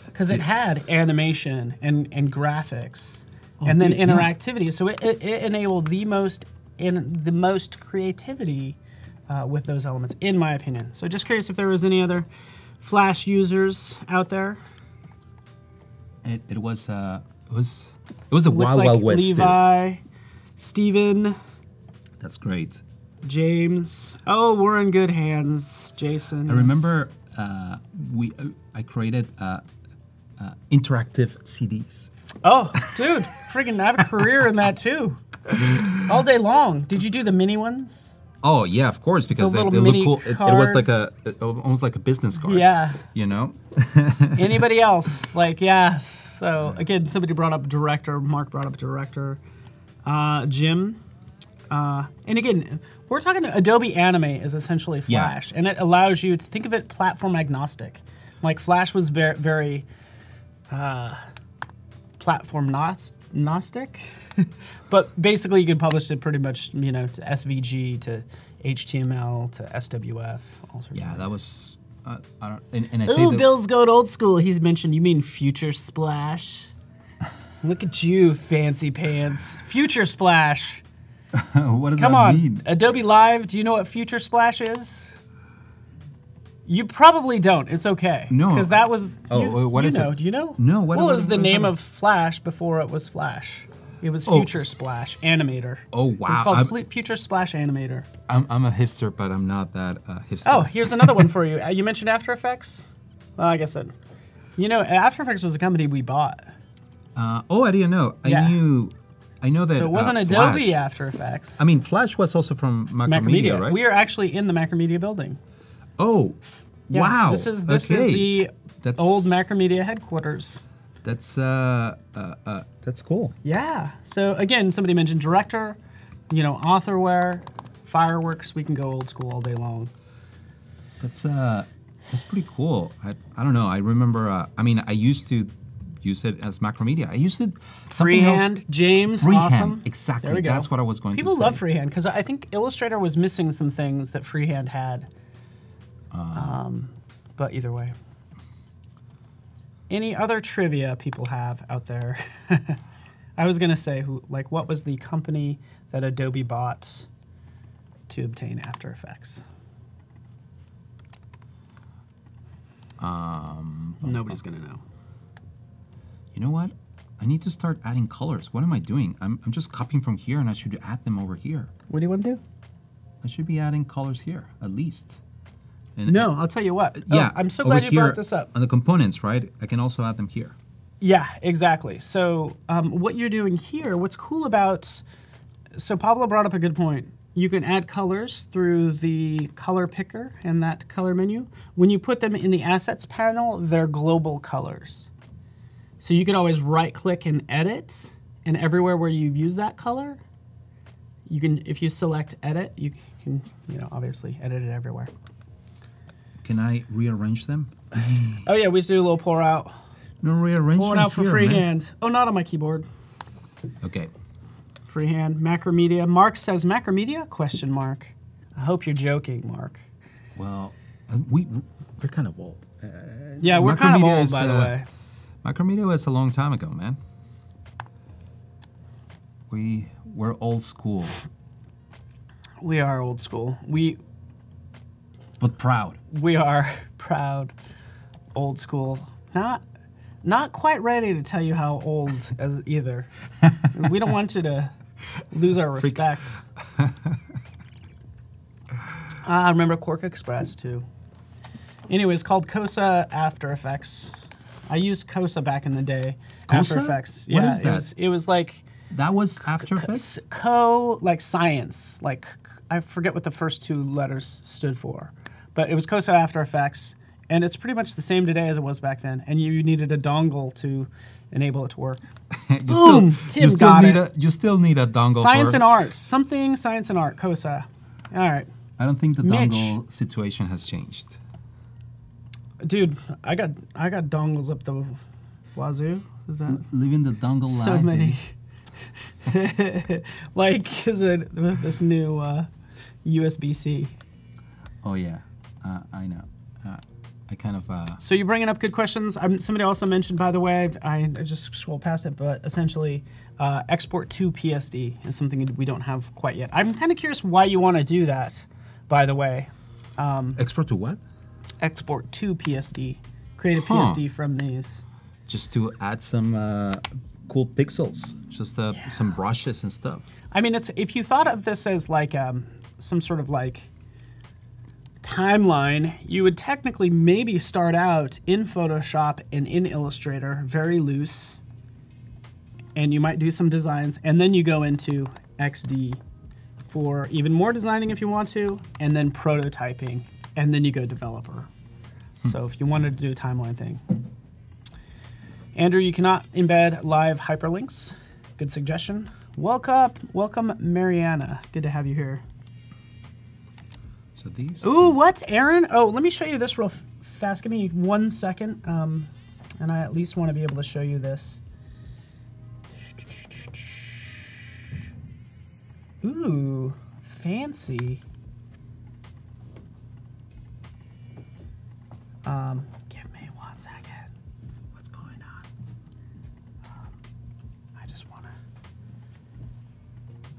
Because it had animation and graphics and then interactivity. Yeah. So it enabled the most creativity with those elements, in my opinion. So just curious if there was any other Flash users out there. It was the Wild West. Levi, Steven. That's great. James. Oh, we're in good hands, Jason. I remember I created interactive CDs. Oh, dude, friggin' I have a career in that too. All day long. Did you do the mini ones? Oh yeah, of course, because they look cool. It was like almost like a business card. Yeah. You know. Anybody else? Like So again, somebody brought up director. Mark brought up director. Jim. And again, we're talking Adobe Anime is essentially Flash, and it allows you to think of it platform agnostic. Like Flash was very platform agnostic. But basically, you can publish it pretty much, to SVG, to HTML, to SWF, all sorts of things. Yeah, that was. I don't. And I say that Bill's going old school. He's mentioned. You mean Future Splash? Look at you, fancy pants. Future Splash. What does Come that on, mean? Adobe Live. Do you know what Future Splash is? You probably don't. It's okay. No, because that was. What is it? Do you know? No. What was the name of Flash before it was Flash? It was Future Splash Animator. Oh, wow. It's called Future Splash Animator. I'm a hipster, but I'm not that hipster. Oh, here's another one for you. You mentioned After Effects? Well, I guess After Effects was a company we bought. I didn't know. Yeah. I know that. So it wasn't Adobe Flash. After Effects. I mean, Flash was also from Macromedia, right? We are actually in the Macromedia building. Oh, Yeah, wow. This is the old Macromedia headquarters. That's cool. Yeah. So again, somebody mentioned director, authorware, fireworks. We can go old school all day long. That's pretty cool. I don't know. I remember. I used to use it as Macromedia. I used it freehand. James, freehand. Awesome. Exactly. There we go. That's what I was going to say. People love freehand because I think Illustrator was missing some things that freehand had. But either way. Any other trivia people have out there? I was gonna say what was the company that Adobe bought to obtain After Effects? Nobody's gonna know. You know what? I need to start adding colors. What am I doing? I'm just copying from here, and I should add them over here. What do you want to do? I should be adding colors here, at least. And no, I'll tell you what. Yeah, I'm so glad you brought this up. On the components, right? I can also add them here. Yeah, exactly. So what you're doing here, what's cool about... So Pablo brought up a good point. You can add colors through the color picker and that color menu. When you put them in the assets panel, they're global colors. So you can always right-click and edit, and everywhere where you've used that color, you can, if you select edit, you can, obviously edit it everywhere. Can I rearrange them? Oh yeah, we just do a little pour out. No rearrangement. Pouring out for here, freehand. man. Oh, not on my keyboard. Okay. Freehand, Macromedia. Mark says Macromedia? Question mark. I hope you're joking, Mark. Well, we're kind of old. Yeah, we're kind of old, by the way. Macromedia was a long time ago, man. We're old school. We are old school. But proud. We are proud, old school. Not quite ready to tell you how old as either. We don't want you to lose our respect. I remember Quark Express too. Anyways, called Cosa After Effects. I used Cosa back in the day. Cosa? After Effects. What Yeah, is that? It was like That was After Effects? like science. Like I forget what the first two letters stood for. But it was Cosa After Effects, and it's pretty much the same today as it was back then. And you needed a dongle to enable it to work. Boom! Tim got it. You still need a dongle. Science and art. Something science and art. Cosa. All right. I don't think the dongle situation has changed. Dude, I got dongles up the wazoo. Is that living the dongle life? So many. Like is it this new USB-C? Oh yeah, I know. I kind of. So you're bringing up good questions. Somebody also mentioned, by the way, I just scrolled past it, but essentially, export to PSD is something we don't have quite yet. I'm kind of curious why you want to do that. By the way, export to what? Export to PSD. Create a PSD from these. Just to add some cool pixels, just some brushes and stuff. I mean, if you thought of this as like some sort of like timeline, you would technically maybe start out in Photoshop and in Illustrator, very loose, and you might do some designs, and then you go into XD for even more designing if you want to, and then prototyping, and then you go developer. So if you wanted to do a timeline thing. Andrew, you cannot embed live hyperlinks. Good suggestion. Welcome, Mariana. Good to have you here. So these. Ooh, what, Aaron? Oh, let me show you this real fast. Give me 1 second, and I at least want to be able to show you this. Ooh, fancy. Give me 1 second. What's going on? I just want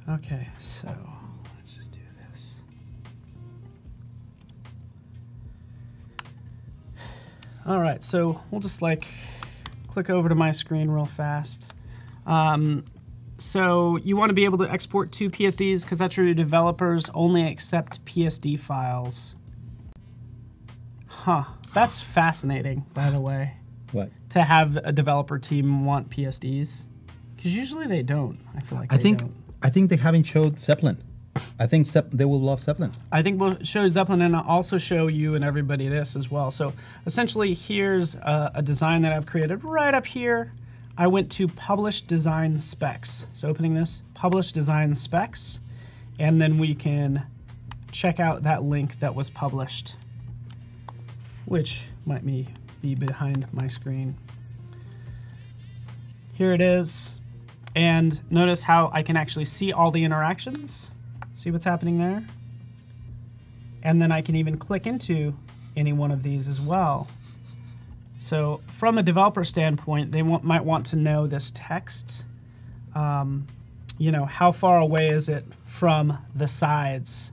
to. Okay, so let's just do this. All right, so we'll just like click over to my screen real fast. So you want to be able to export to PSDs because that's your developers only accept PSD files. Huh. That's fascinating, by the way. What? To have a developer team want PSDs. Because usually they don't. I feel like they don't. I think they haven't showed Zeplin. I think they will love Zeplin. I think we'll show Zeplin and I'll also show you and everybody this as well. So essentially here's a design that I've created right up here. I went to Publish Design Specs. So opening this, Publish Design Specs, and then we can check out that link that was published, which might be behind my screen. Here it is. And notice how I can actually see all the interactions. See what's happening there? And then I can even click into any one of these as well. So from a developer standpoint, they might want to know this text. You know, how far away is it from the sides,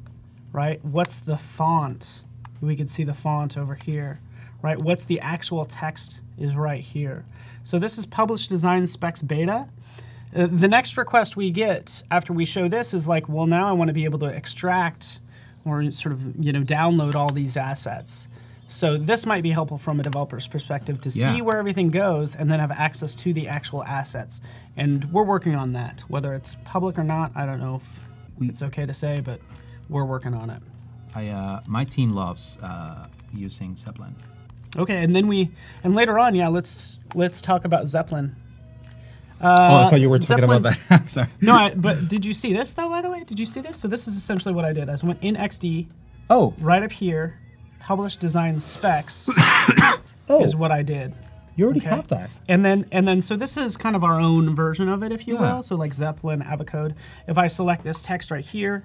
right? What's the font? We could see the font over here, right? What's the actual text is right here. So this is Publish Design Specs Beta. The next request we get after we show this is like, well, now I want to be able to extract or sort of, you know, download all these assets. So this might be helpful from a developer's perspective to see where everything goes and then have access to the actual assets. And we're working on that. Whether it's public or not, I don't know if it's okay to say, but we're working on it. My team loves using Zeplin. Okay, and then later on, let's talk about Zeplin. I thought you were talking Zeplin, about that. Sorry. No, but did you see this though, by the way? Did you see this? So this is essentially what I did. I just went in XD, right up here, Publish Design Specs is what I did. You already have that. And then so this is kind of our own version of it, if you will. So like Zeplin, Avocode. If I select this text right here,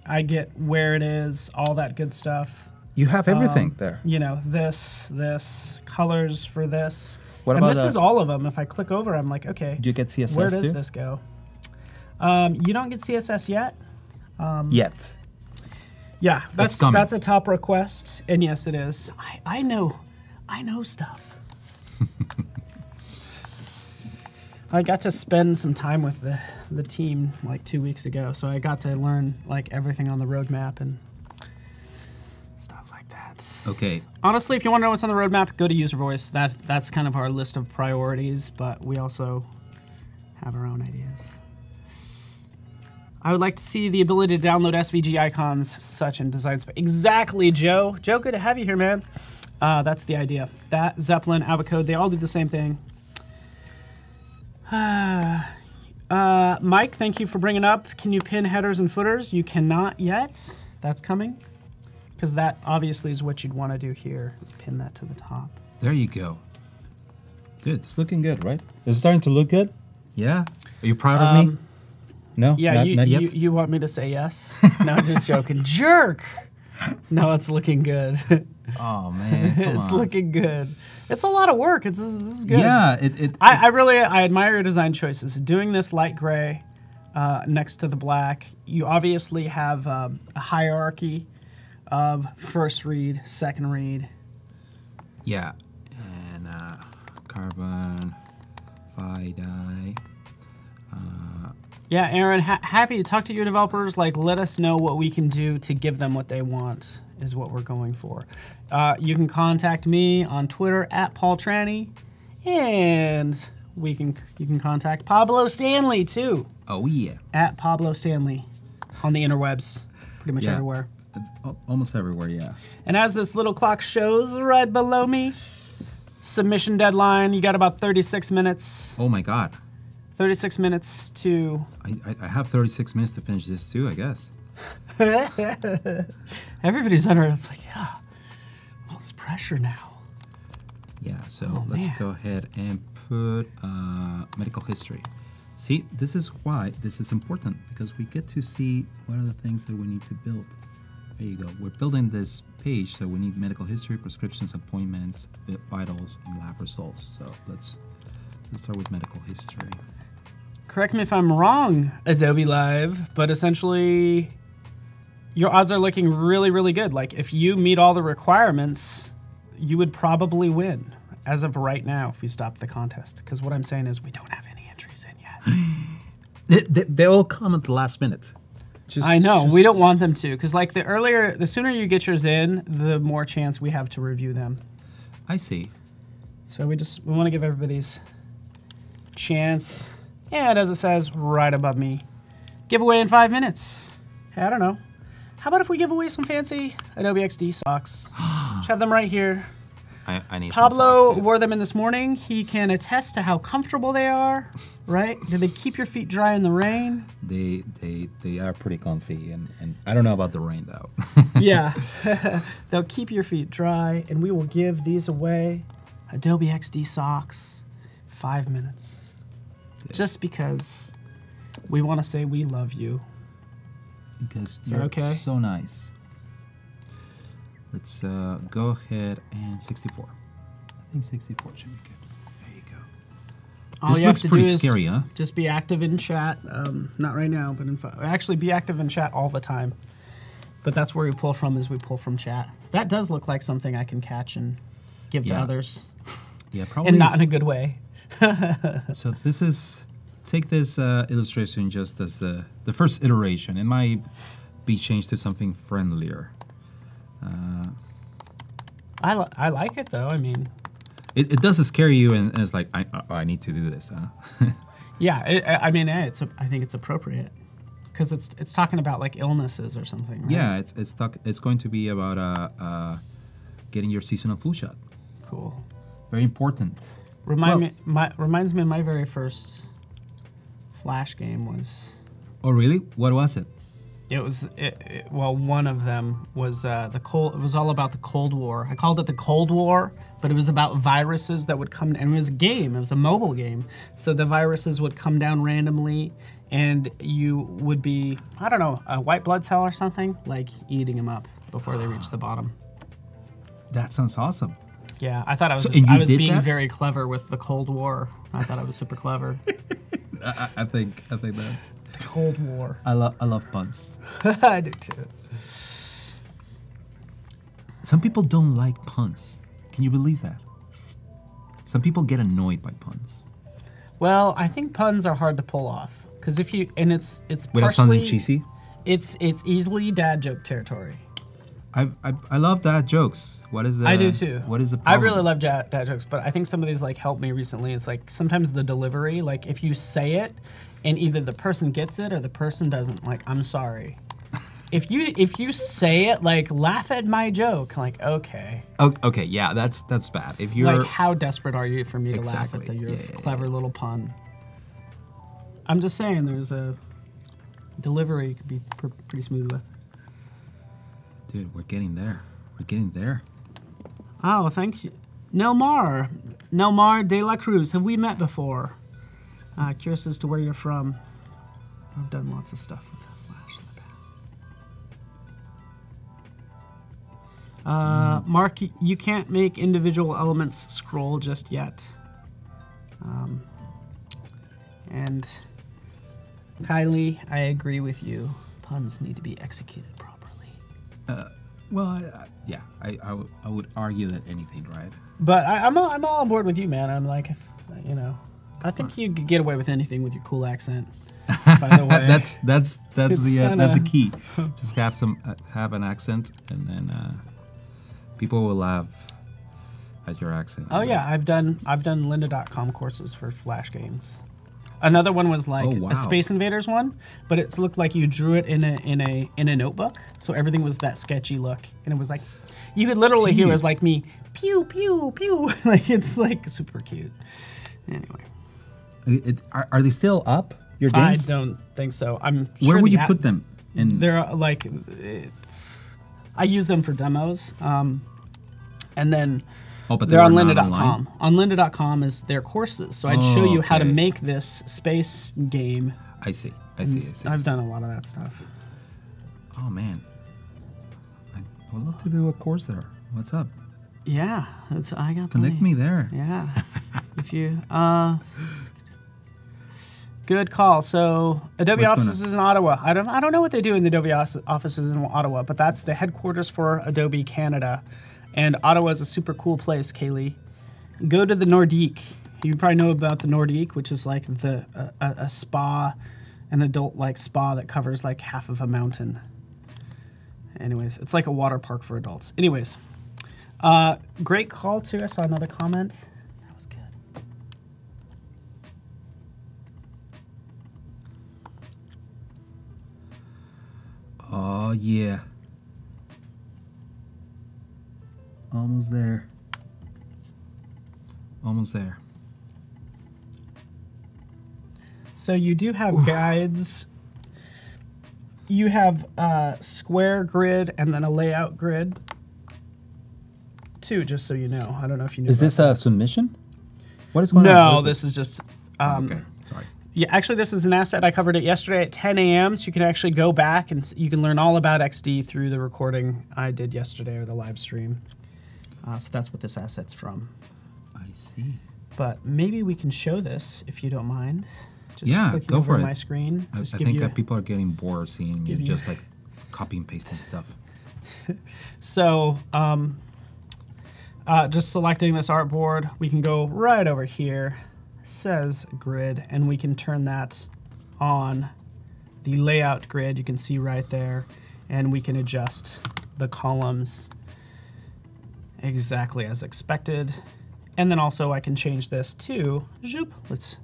I get where it is, all that good stuff. You have everything there. You know, this, colors for this. What and about this is all of them. If I click over, I'm like, okay. Do you get CSS where does this go? You don't get CSS yet. Yet. Yeah, that's a top request, and yes, it is. I know stuff. I got to spend some time with the team like 2 weeks ago, so I got to learn like everything on the roadmap and stuff like that. Okay. Honestly, if you want to know what's on the roadmap, go to User Voice. That's kind of our list of priorities, but we also have our own ideas. I would like to see the ability to download SVG icons, such in design space. Exactly, Joe. Joe, good to have you here, man. That's the idea. That, Zeplin, Avocode, they all do the same thing. Mike, thank you for bringing up. Can you pin headers and footers? You cannot yet. That's coming. Because that obviously is what you'd want to do here, is pin that to the top. There you go. Dude, it's looking good, right? Is it starting to look good? Yeah. Are you proud of me? No, yeah, not yet. You want me to say yes? No, just joking. Jerk! No, it's looking good. Oh, man. It's looking good. It's a lot of work. This is good. Yeah. I admire your design choices. Doing this light gray next to the black, you obviously have a hierarchy of first read, second read. Yeah. And carbon, FIDI. Yeah, Aaron, happy to talk to your developers. Like, let us know what we can do to give them what they want is what we're going for. You can contact me on Twitter at Paul Tranny, and you can contact Pablo Stanley too. Oh yeah. At Pablo Stanley on the interwebs, pretty much everywhere. Almost everywhere, yeah. And as this little clock shows right below me, submission deadline. You got about 36 minutes. Oh my God. 36 minutes to... I have 36 minutes to finish this too, I guess. Everybody's under it. It's like, yeah, all this pressure now. Yeah, so let's go ahead and put medical history. See, this is why this is important, because we get to see what are the things that we need to build. There you go. We're building this page, so we need medical history, prescriptions, appointments, vitals, and lab results. So let's start with medical history. Correct me if I'm wrong, Adobe Live, but essentially your odds are looking really, really good. Like if you meet all the requirements, you would probably win as of right now if you stop the contest. Because what I'm saying is we don't have any entries in yet. They all come at the last minute. I know. We don't want them to, because like the sooner you get yours in, the more chance we have to review them. I see. So we want to give everybody's chance. And as it says right above me, giveaway in 5 minutes. Hey, I don't know. How about if we give away some fancy Adobe XD socks? Just have them right here. I need Pablo some socks, wore them in this morning. He can attest to how comfortable they are, right? Do they keep your feet dry in the rain? They are pretty comfy, and I don't know about the rain though. Yeah, they'll keep your feet dry, and we will give these away. Adobe XD socks, 5 minutes. Yeah. Just because we want to say we love you. Because you're okay? So nice. Let's go ahead and 64. I think 64 should be good. There you go. All this looks pretty scary, huh? Just be active in chat. Not right now, but actually be active in chat all the time. But that's where we pull from, is we pull from chat. That does look like something I can catch and give to others. Yeah, probably. And not in a good way. So this is, take this illustration just as the first iteration. It might be changed to something friendlier. I like it though. I mean, it does scare you, and it's like I need to do this, huh? Yeah, I mean, I think it's appropriate because it's talking about like illnesses or something. Right? Yeah, it's going to be about getting your seasonal flu shot. Cool. Very important. Reminds me of my very first Flash game was. Oh really? What was it? It was well, one of them was It was all about the Cold War. I called it the Cold War, but it was about viruses that would come. And it was a game. It was a mobile game. So the viruses would come down randomly, and you would be, I don't know, a white blood cell or something, like eating them up before they reach the bottom. That sounds awesome. Yeah, I thought I was. So, I was being very clever with the Cold War. I thought I was super clever. I think that. Cold War. I love puns. I do too. Some people don't like puns. Can you believe that? Some people get annoyed by puns. Well, I think puns are hard to pull off because it's without sounding cheesy. It's easily dad joke territory. I love dad jokes. What is that? I do too. What is the problem? I really love dad jokes, but I think some of these like helped me recently. It's like sometimes the delivery, like if you say it and either the person gets it or the person doesn't, like I'm sorry. If you say it, like laugh at my joke, like okay. Okay, yeah, that's bad. If you're like, how desperate are you for me to laugh at your clever little pun? I'm just saying, there's a delivery you could be pretty smooth with. Dude, we're getting there. We're getting there. Oh, thanks. Nelmar de la Cruz. Have we met before? Curious as to where you're from. I've done lots of stuff with Flash in the past. Mark, you can't make individual elements scroll just yet. And Kylie, I agree with you. Puns need to be executed properly. I would argue that anything, right? But I'm all on board with you, man. I'm like, I think you could get away with anything with your cool accent. By the way, that's the key. Just have an accent, and then people will laugh at your accent. Oh yeah, I've done lynda.com courses for Flash games. Another one was like a Space Invaders one, but it looked like you drew it in a notebook, so everything was that sketchy look, and it was like you could literally hear it was like me pew pew pew, like it's like super cute. Anyway, are they still up? Your games? I don't think so. I'm sure. Where would you put them? They're like I use them for demos, and then. Oh, but they're on lynda.com. On lynda.com is their courses. So I'd show you how to make this space game. I see. I've done a lot of that stuff. Oh, man. I would love to do a course there. What's up? Yeah. I got Connect me there. Yeah. If you... Good call. So Adobe offices is in Ottawa. I don't know what they do in the Adobe offices in Ottawa, but that's the headquarters for Adobe Canada. And Ottawa is a super cool place, Kaylee. Go to the Nordique. You probably know about the Nordique, which is like a spa an adult like spa that covers like half of a mountain. Anyways, it's like a water park for adults. Anyways, great call too. I saw another comment. That was good. Oh yeah. Almost there. Almost there. So you do have guides. You have a square grid and then a layout grid too, just so you know. I don't know if you knew. Is this a submission? What is going on? No, What is this is just... Okay, sorry. Yeah, actually, this is an asset. I covered it yesterday at 10 a.m., so you can actually go back and you can learn all about XD through the recording I did yesterday or the live stream. So that's what this asset's from. I see. But maybe we can show this if you don't mind. Just Yeah, clicking go over for it. my screen. I Just think that people are getting bored seeing me give you- just like copy and pasting stuff. So, just selecting this artboard, we can go right over here. It says grid, and we can turn that on. The layout grid, you can see right there, and we can adjust the columns exactly as expected. And then also I can change this to zoop. Let's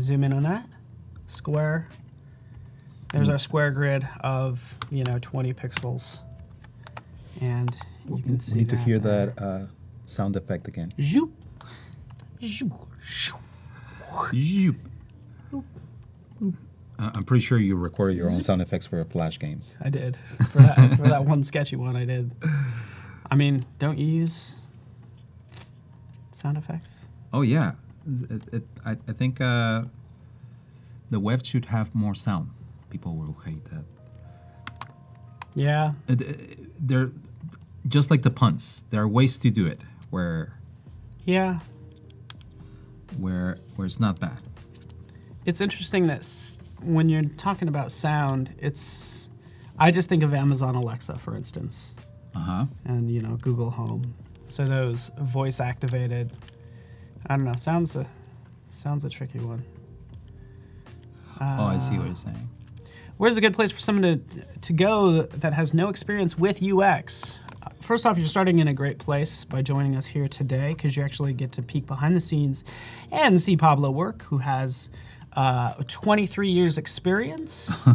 zoom in on that. Square. There's our square grid of, 20 pixels. And you can see We need to hear there. that sound effect again. Zoop. Zoop. Zoop. Zoop. I'm pretty sure you recorded your own sound effects for your Flash games. I did. For that one sketchy one I did. I mean, don't you use sound effects? Oh yeah, I think the web should have more sound. People will hate that. Yeah. They're just like the puns. There are ways to do it where Yeah. it's not bad. It's interesting that when you're talking about sound, I just think of Amazon Alexa, for instance, and Google Home. So those voice activated, I don't know, sounds a tricky one. I see what you're saying. Where's a good place for someone to go that has no experience with UX? First off, you're starting in a great place by joining us here today, because you actually get to peek behind the scenes and see Pablo work, who has 23 years experience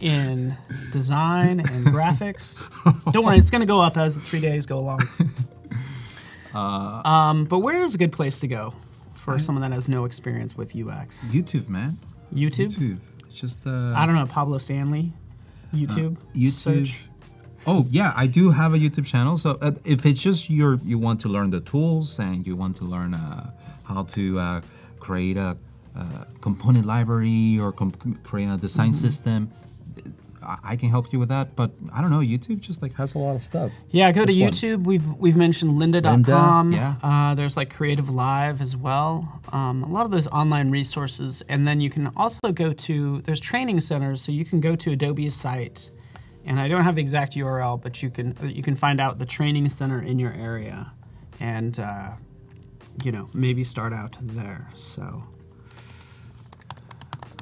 in design and graphics. Don't worry, it's going to go up as the 3 days go along. But where is a good place to go for someone that has no experience with UX? YouTube, man. YouTube? YouTube. Just I don't know, Pablo Stanley, YouTube. YouTube. Search. Oh yeah, I do have a YouTube channel. So if it's just you want to learn the tools and you want to learn how to create a component library or create a design system, I can help you with that. But I don't know, YouTube just like has a lot of stuff. Yeah, go to Which one? YouTube. We've mentioned lynda.com. yeah. There's like Creative Live as well. A lot of those online resources. And then you can also go to, there's training centers, so you can go to Adobe's site. And I don't have the exact URL, but you can find out the training center in your area and maybe start out there. So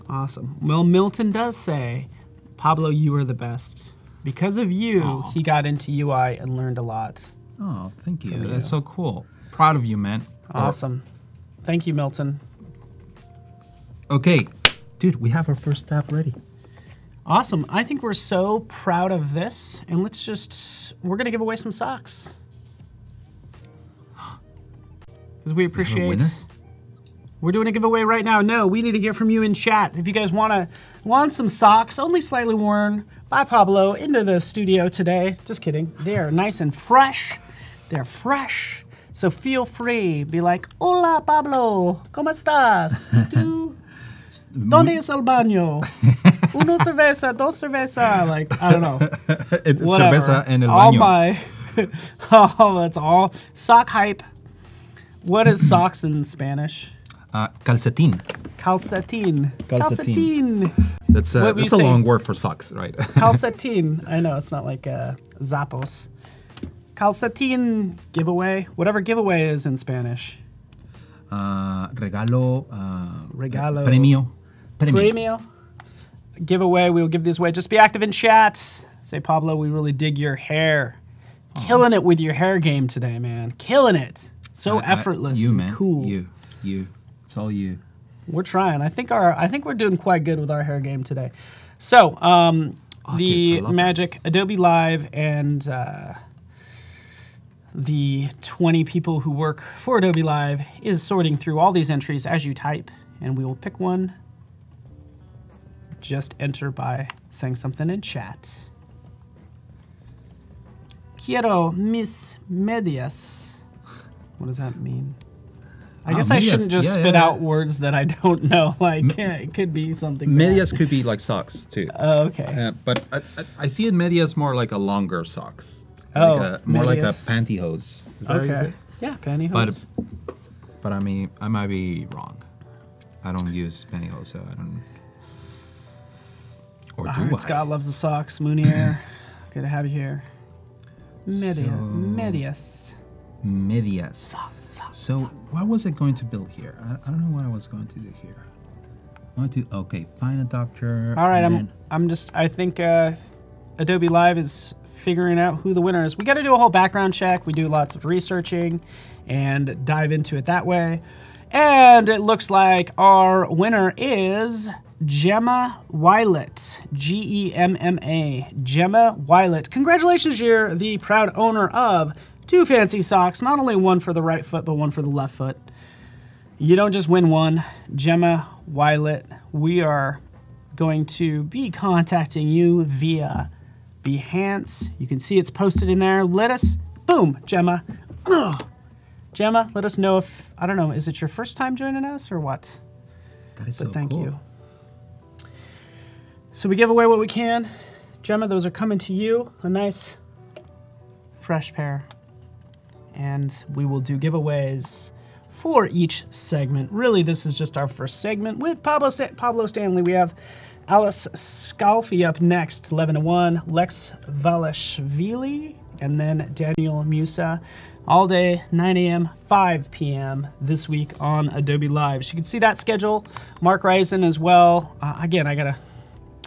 awesome. Well, Milton does say, Pablo, you are the best. Because of you, he got into UI and learned a lot. Oh, thank you. From you. That's so cool. Proud of you, man. Awesome. Thank you, Milton. Okay, dude, we have our first step ready. Awesome. I think we're so proud of this. And we're going to give away some socks. Because we appreciate... winner? We're doing a giveaway right now. No, we need to hear from you in chat. If you guys want some socks, only slightly worn by Pablo, into the studio today. Just kidding. They are nice and fresh. They're fresh. So feel free. Be like, hola, Pablo. ¿Cómo estás? ¿Y tú? ¿Dónde es el baño? Uno cerveza, dos cerveza. Like, I don't know. It's Whatever. cerveza en el All baño. my... oh, that's all. Sock hype. What is socks in Spanish? Calcetín. Calcetín. Calcetín. That's What were a you saying? long word for socks, right? Calcetín. I know, it's not like Zappos. Calcetín giveaway. Whatever giveaway is in Spanish. Regalo. Regalo. Premio. premio giveaway. We will give these away. Just be active in chat. Say, Pablo, we really dig your hair. Killing it with your hair game today, man. Killing it. So effortless you, and man. cool. You. It's all you. We're trying. I think we're doing quite good with our hair game today. So, the dude, magic Adobe Live and the 20 people who work for Adobe Live is sorting through all these entries as you type, and we will pick one. Just enter by saying something in chat. Quiero mis medias. What does that mean? I guess I shouldn't just spit out words that I don't know. Like, it could be something. Medias could be like socks too. Oh, okay. But I see in medias more like a longer socks. Oh, like more like a medias. pantyhose. Is that what you Okay. say? Yeah, pantyhose. But I mean, I might be wrong. I don't use pantyhose, so I don't. Or do All right, I? Scott loves the socks. Moonier, good to have you here. Medias. Medias. Sock. So what was I going to build here? I don't know what I was going to do here. I want to find a doctor. All right, I think Adobe Live is figuring out who the winner is. We got to do a whole background check. We do lots of researching and dive into it that way. And it looks like our winner is Gemma Wylet. Gemma. Gemma Wylet. Congratulations, you're the proud owner of 2 fancy socks, not only one for the right foot, but one for the left foot. You don't just win one. Gemma Wylet, we are going to be contacting you via Behance. You can see it's posted in there. Boom, Gemma. Gemma, let us know if, I don't know, is it your first time joining us or what? That is But so thank cool. you. So we give away what we can. Gemma, those are coming to you. A nice, fresh pair. And we will do giveaways for each segment. Really, this is just our first segment with Pablo Stanley. We have Alice Scalfi up next, 11 to 1, Lex Valashvili, and then Daniel Musa. All day, 9 a.m., 5 p.m. this week on Adobe Live. So you can see that schedule. Mark Risen as well. Again,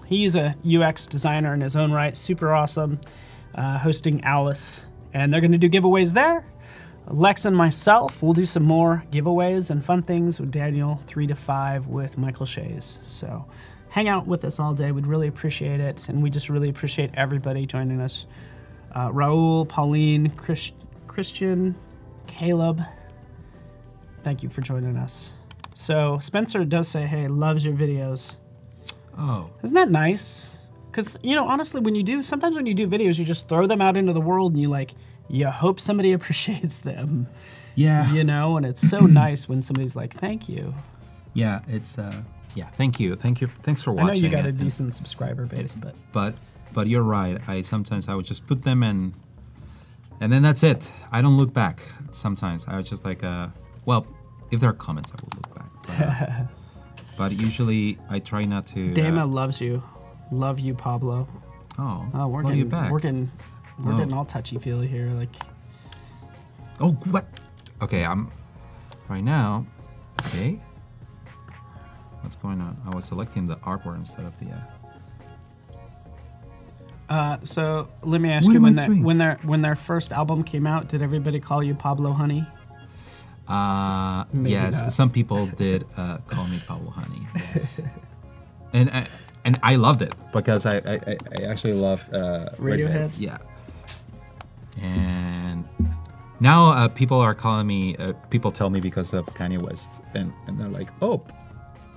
he's a UX designer in his own right. Super awesome. Hosting Alice. And they're going to do giveaways there. Lex and myself will do some more giveaways and fun things with Daniel, 3 to 5 with Michael Shays. So hang out with us all day. We'd really appreciate it. And we just really appreciate everybody joining us. Raul, Pauline, Christian, Caleb, thank you for joining us. So Spencer does say, hey, loves your videos. Oh. Isn't that nice? Because, honestly, sometimes when you do videos, you just throw them out into the world and you hope somebody appreciates them. Yeah. And it's so nice when somebody's like, thank you. Yeah, it's thank you. Thanks for watching. I know you got a decent subscriber base, but you're right. I would just put them in, and then that's it. I don't look back. Sometimes I would just if there are comments, I will look back. But usually I try not to. Dana loves you. Love you, Pablo. Oh, we're getting back. We're getting all touchy-feely here. Oh, what? Okay, I'm right now. Okay, what's going on? I was selecting the artwork instead of the. So let me ask What you, am I doing? when their first album came out, did everybody call you Pablo Honey? Maybe Yes, not. some people did call me Pablo Honey. Yes, and I loved it because I actually loved Radiohead? Yeah, and now people are calling me. People tell me because of Kanye West, and they're like, oh,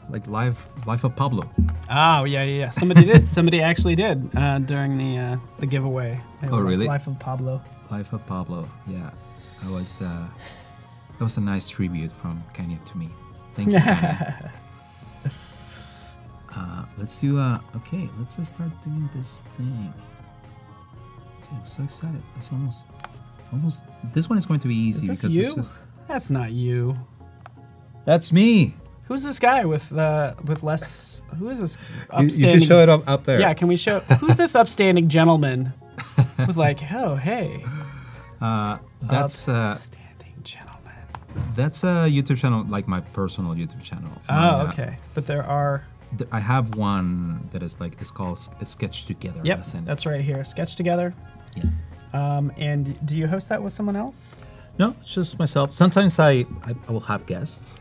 like Life of Pablo. Oh yeah. Somebody actually did during the giveaway. Oh, really? Life of Pablo. Life of Pablo. Yeah, that was a nice tribute from Kanye to me. Thank you, Kanye. Let's do okay, let's just start doing this thing. Dude, I'm so excited. It's almost this one is going to be easy. Is this because you? it's just, That's not you. that's me. Who's this guy with less? Who is this You upstanding? should show it up there. Yeah, can we show? Who's this upstanding gentleman with oh hey? That's Upstanding gentleman. that's a YouTube channel, like my personal YouTube channel. Oh, okay. But there are I have one that is like it's called a sketch together Yep, lesson. that's right here. Sketch together. Yeah. And do you host that with someone else? No, it's just myself. Sometimes I will have guests.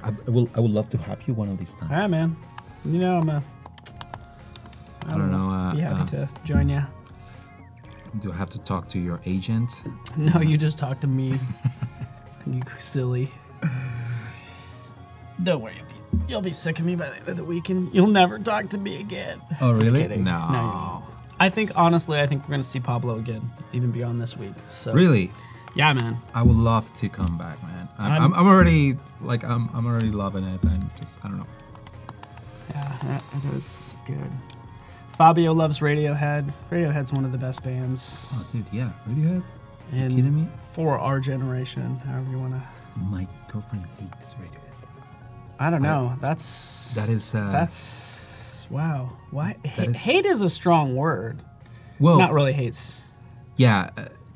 I would love to have you one of these times. Ah, man. You know, I don't know. Be happy to join you. Do I have to talk to your agent? No, you just talk to me. You silly. Don't worry, you'll be sick of me by the end of the week, and you'll never talk to me again. Oh, Just really? kidding. No. you won't. I think honestly, we're gonna see Pablo again, even beyond this week. So Really? yeah, man. I would love to come back, man. I'm already like I'm already loving it. I don't know. Yeah, it is good. Fabio loves Radiohead. Radiohead's one of the best bands Oh, dude, yeah, Radiohead. in kidding me? for our generation. However you wanna. My girlfriend hates Radiohead. I don't know. That's wow. Why is- hate is a strong word. Well, Not really hates. yeah.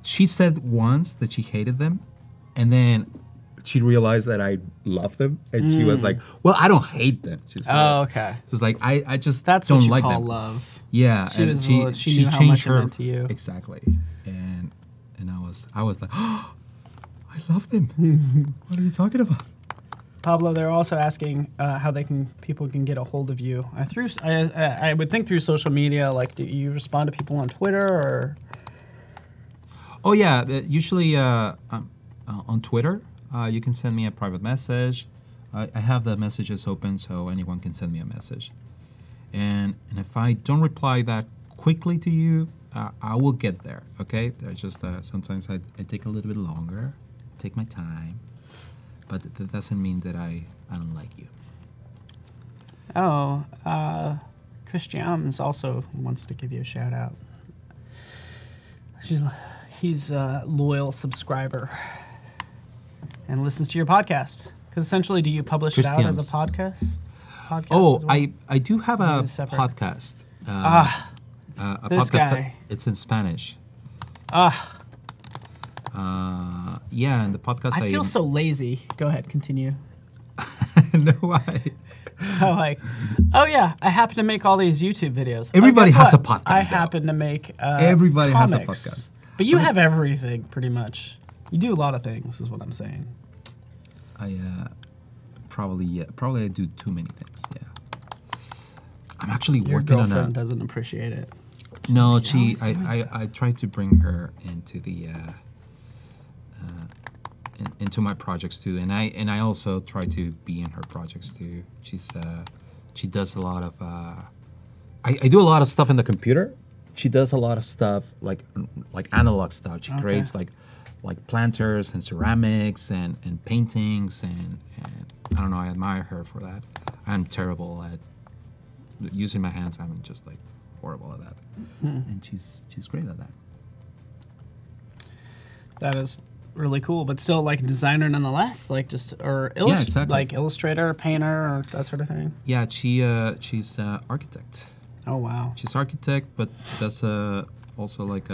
She said once that she hated them, and then she realized that I love them, and she was like, "Well, I don't hate them." She said, Okay. She was like, "I just That's don't what you like call them." love. Yeah, She and was- she well, she she knew how changed much it her meant to you. exactly, and I was like, "Oh, I love them." What are you talking about? Pablo, they're also asking how people can get a hold of you. I would think through social media. Like, do you respond to people on Twitter or? Oh yeah, usually on Twitter, you can send me a private message. I have the messages open, so anyone can send me a message. And if I don't reply that quickly to you, I will get there. Okay, there's just sometimes I take a little bit longer, take my time, but that doesn't mean that I don't like you. Oh, Christians also wants to give you a shout out. He's a loyal subscriber and listens to your podcast. Because essentially, do you publish it out as a podcast? Oh, as well? I do have a Is it separate? podcast. A this podcast, but guy. it's in Spanish. Ah, Yeah, and the podcast I feel so lazy. Go ahead, continue. no, why? I'm like, oh yeah, I happen to make all these YouTube videos. Everybody guess has a what? podcast, I though. happen to make Everybody has a comics. podcast. But you have everything, pretty much. You do a lot of things, is what I'm saying. I probably I do too many things. Yeah, I'm actually Your working on girlfriend a. doesn't appreciate it. No, She's always doing I tried to bring her into the into my projects too, and I also try to be in her projects too. She does a lot of. I do a lot of stuff in the computer. She does a lot of stuff like analog stuff. She creates like planters and ceramics and paintings and I don't know. I admire her for that. I'm terrible at using my hands. I'm just like horrible at that, and she's great at that. That is really cool, but still like designer nonetheless, like just or exactly. like illustrator, painter, or that sort of thing. Yeah, she's architect. Oh wow. She's architect, but does also like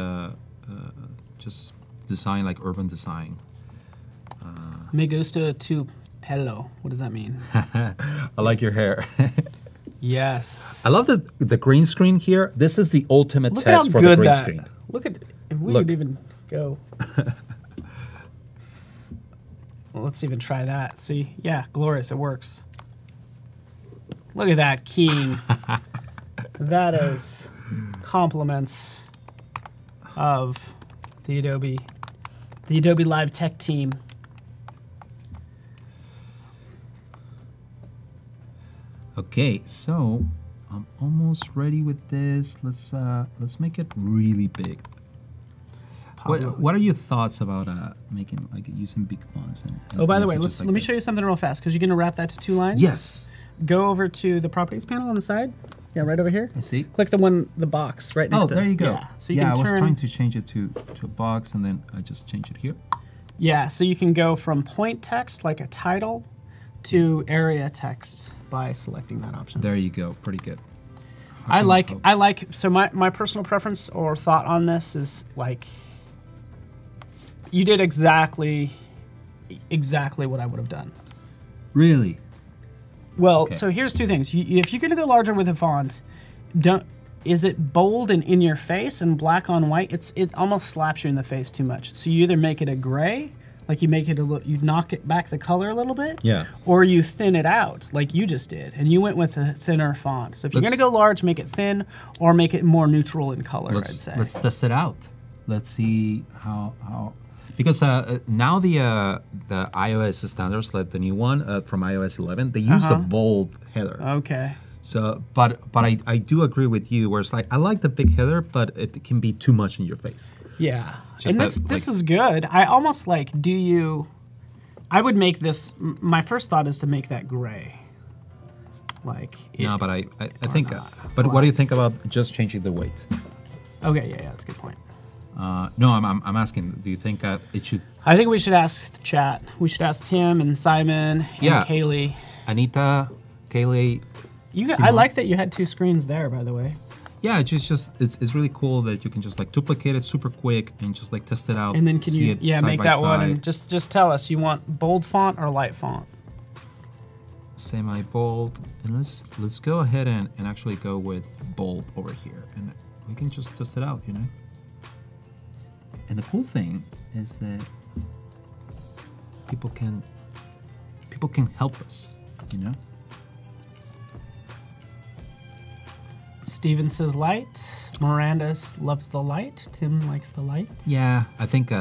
just design, like urban design. Me gusta tu pelo. What does that mean? I like your hair. Yes. I love the green screen here. This is the ultimate Look at how test for the good green that. screen. Look at if we Look. could even go. Well, let's even try that. See, yeah, glorious. It works. Look at that keying. That is compliments of the Adobe Live Tech team. Okay, so I'm almost ready with this. Let's make it really big. What are your thoughts about making like using big fonts? And Oh, by the way, messages let like me show you this? something real fast because you're gonna wrap that to 2 lines. Yes, Go over to the properties panel on the side. Yeah, right over here. I see. Click the box right next Oh, to there you go. Yeah, so you I can was turn. trying to change it to a box, and then I just change it here. Yeah, so you can go from point text like a title to area text by selecting that option. There you go. Pretty good. I like so my personal preference or thought on this is like you did exactly what I would have done. Really. Well, Okay. so here's two things. If you're going to go larger with a font, is it bold and in your face and black on white? It almost slaps you in the face too much. So you either make it a gray, like you make it you knock it back the color a little bit, Yeah. or you thin it out like you just did, and you went with a thinner font. So if you're going to go large, make it thin or make it more neutral in color. I'd say. Let's test it out. Let's see how because now the iOS standards, like the new one from iOS 11, they use a bold header. Okay. So, but I do agree with you where it's like I like the big header, but it can be too much in your face. Yeah. Just And that, this is good. I almost like, I would make this, my first thought is to make that gray. Like. No, but I think, but what do you think about just changing the weight? Okay, yeah, that's a good point. No, I'm asking, do you think it should? I think we should ask the chat. We should ask Tim and Simon and Kaylee. Anita, Kaylee. I like that you had two screens there, by the way. Yeah, it's really cool that you can just like duplicate it super quick and just like test it out. And then can see you it side make by that one side. and just tell us, you want bold font or light font? Semi bold, and let's go ahead and actually go with bold over here, and we can just test it out, you know. And the cool thing is that people can help us, you know. Steven says light. Miranda loves the light. Tim likes the light. Yeah, I think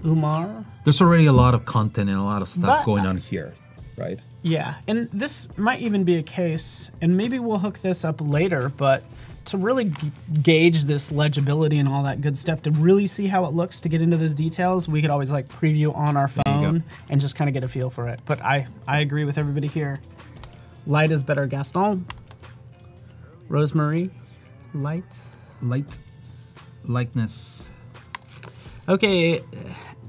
Umar. there's already a lot of content and a lot of stuff But- going on here, right? Yeah, and this might even be a case, and maybe we'll hook this up later, but to really gauge this legibility and all that good stuff, to really see how it looks, to get into those details, we could always like preview on our There you go. phone and just kind of get a feel for it. But I agree with everybody here. Light is better. Gaston. Rosemary. Light. Lightness. Okay,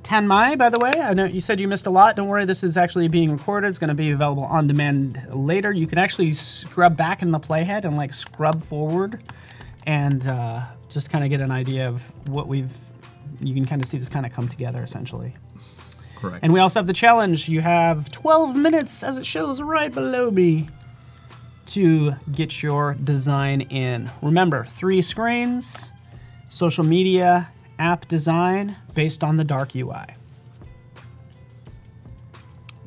Tan Mai, by the way, I know you said you missed a lot. Don't worry, this is actually being recorded. It's going to be available on demand later. You can actually scrub back in the playhead and like scrub forward and just kind of get an idea of what you can kind of see this kind of come together essentially. Correct. And we also have the challenge. You have 12 minutes, as it shows right below me, to get your design in. Remember, 3 screens, social media, app design based on the dark UI.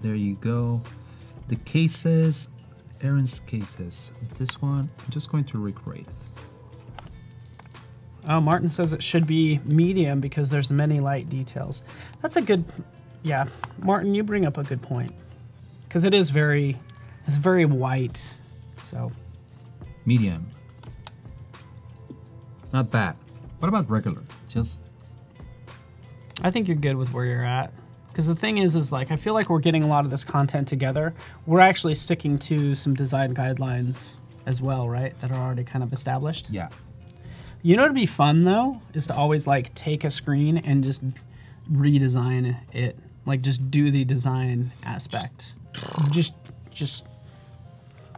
There you go. The cases, Aaron's cases. This one, I'm just going to recreate it. Oh, Martin says it should be medium because there's many light details. That's a good, yeah. Martin, you bring up a good point. Because it's very white, so. Medium. Not bad. What about regular? Just I think you're good with where you're at. Because the thing is like, I feel like we're getting a lot of this content together. We're actually sticking to some design guidelines as well, right? That are already kind of established. yeah. You know what'd be fun though? Is to always like take a screen and just redesign it. Like just do the design aspect. Just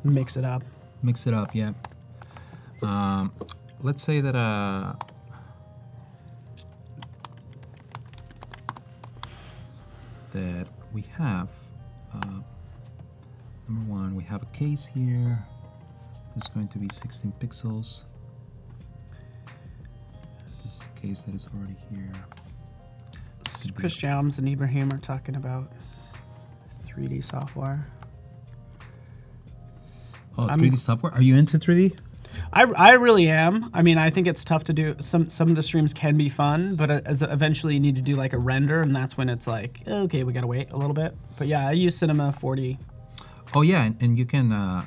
mix it up. Mix it up, yeah. Let's say that that we have number one, we have a case here. It's going to be 16 pixels. This is the case that is already here. Chris Jams and Ibrahim are talking about 3D software. Oh, 3D software? Are you into 3D? I really am. I mean, I think it's tough to do. Some of the streams can be fun, but as eventually you need to do like a render, and that's when it's like, okay, we gotta wait a little bit. But yeah, I use Cinema 4D. Oh yeah, and you can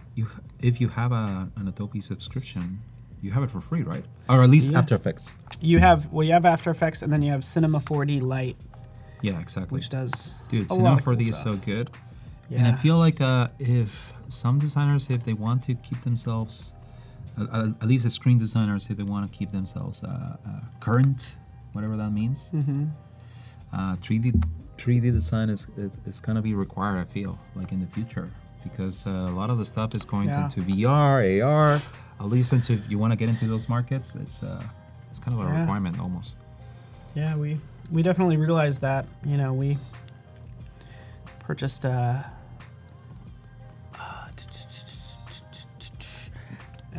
if you have an Adobe subscription, you have it for free, right? Or at least After Effects. You have After Effects, and then you have Cinema 4D Lite, Yeah, exactly. which does Dude, a Cinema lot of 4D cool is so stuff. good. And I Yeah. feel like if some designers, if they want to keep themselves, at least the screen designers, if they want to keep themselves current, whatever that means, 3D design is gonna be required. I feel like in the future, because a lot of the stuff is going Yeah. into VR, AR. At least if you want to get into those markets, it's kind of a Yeah. requirement almost. Yeah, we definitely realized that. You know, we purchased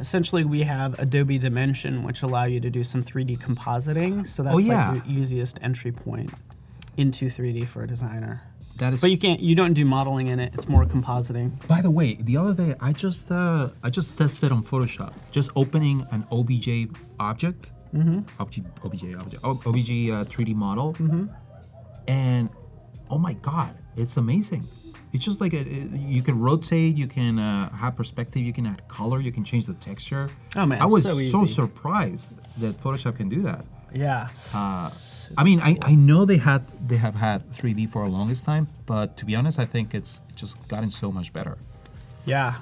essentially we have Adobe Dimension, which allow you to do some 3D compositing. So that's like the easiest entry point into 3D for a designer. That is. But you don't do modeling in it. It's more compositing. By the way, the other day I just tested on Photoshop, just opening an OBJ object, OBJ 3D model, and oh my God, it's amazing. It's just like you can rotate, you can have perspective, you can add color, you can change the texture. Oh man, I was so surprised that Photoshop can do that. Yeah. I mean, I know they have had 3D for a longest time, but to be honest, I think it's just gotten so much better. Yeah,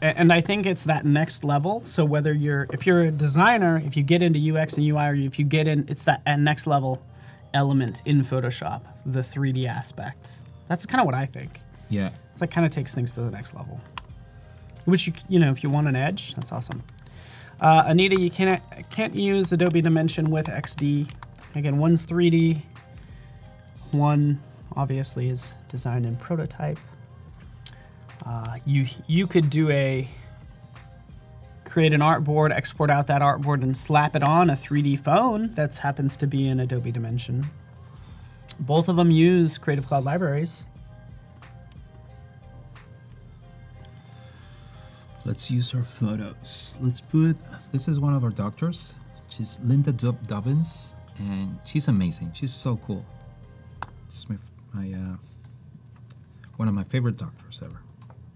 and I think it's that next level. So whether if you're a designer, if you get into UX and UI, or if you get in, it's that next level element in Photoshop, the 3D aspect. That's kind of what I think. Yeah. It's like kind of takes things to the next level. Which if you want an edge, that's awesome. Anita, you can't use Adobe Dimension with XD. Again, one's 3D, one obviously is design and prototype. You could create an artboard, export out that artboard, and slap it on a 3D phone that happens to be in Adobe Dimension. Both of them use Creative Cloud libraries. Let's use our photos. This is one of our doctors. She's Linda Dobbins, and she's amazing. She's so cool. She's one of my favorite doctors ever.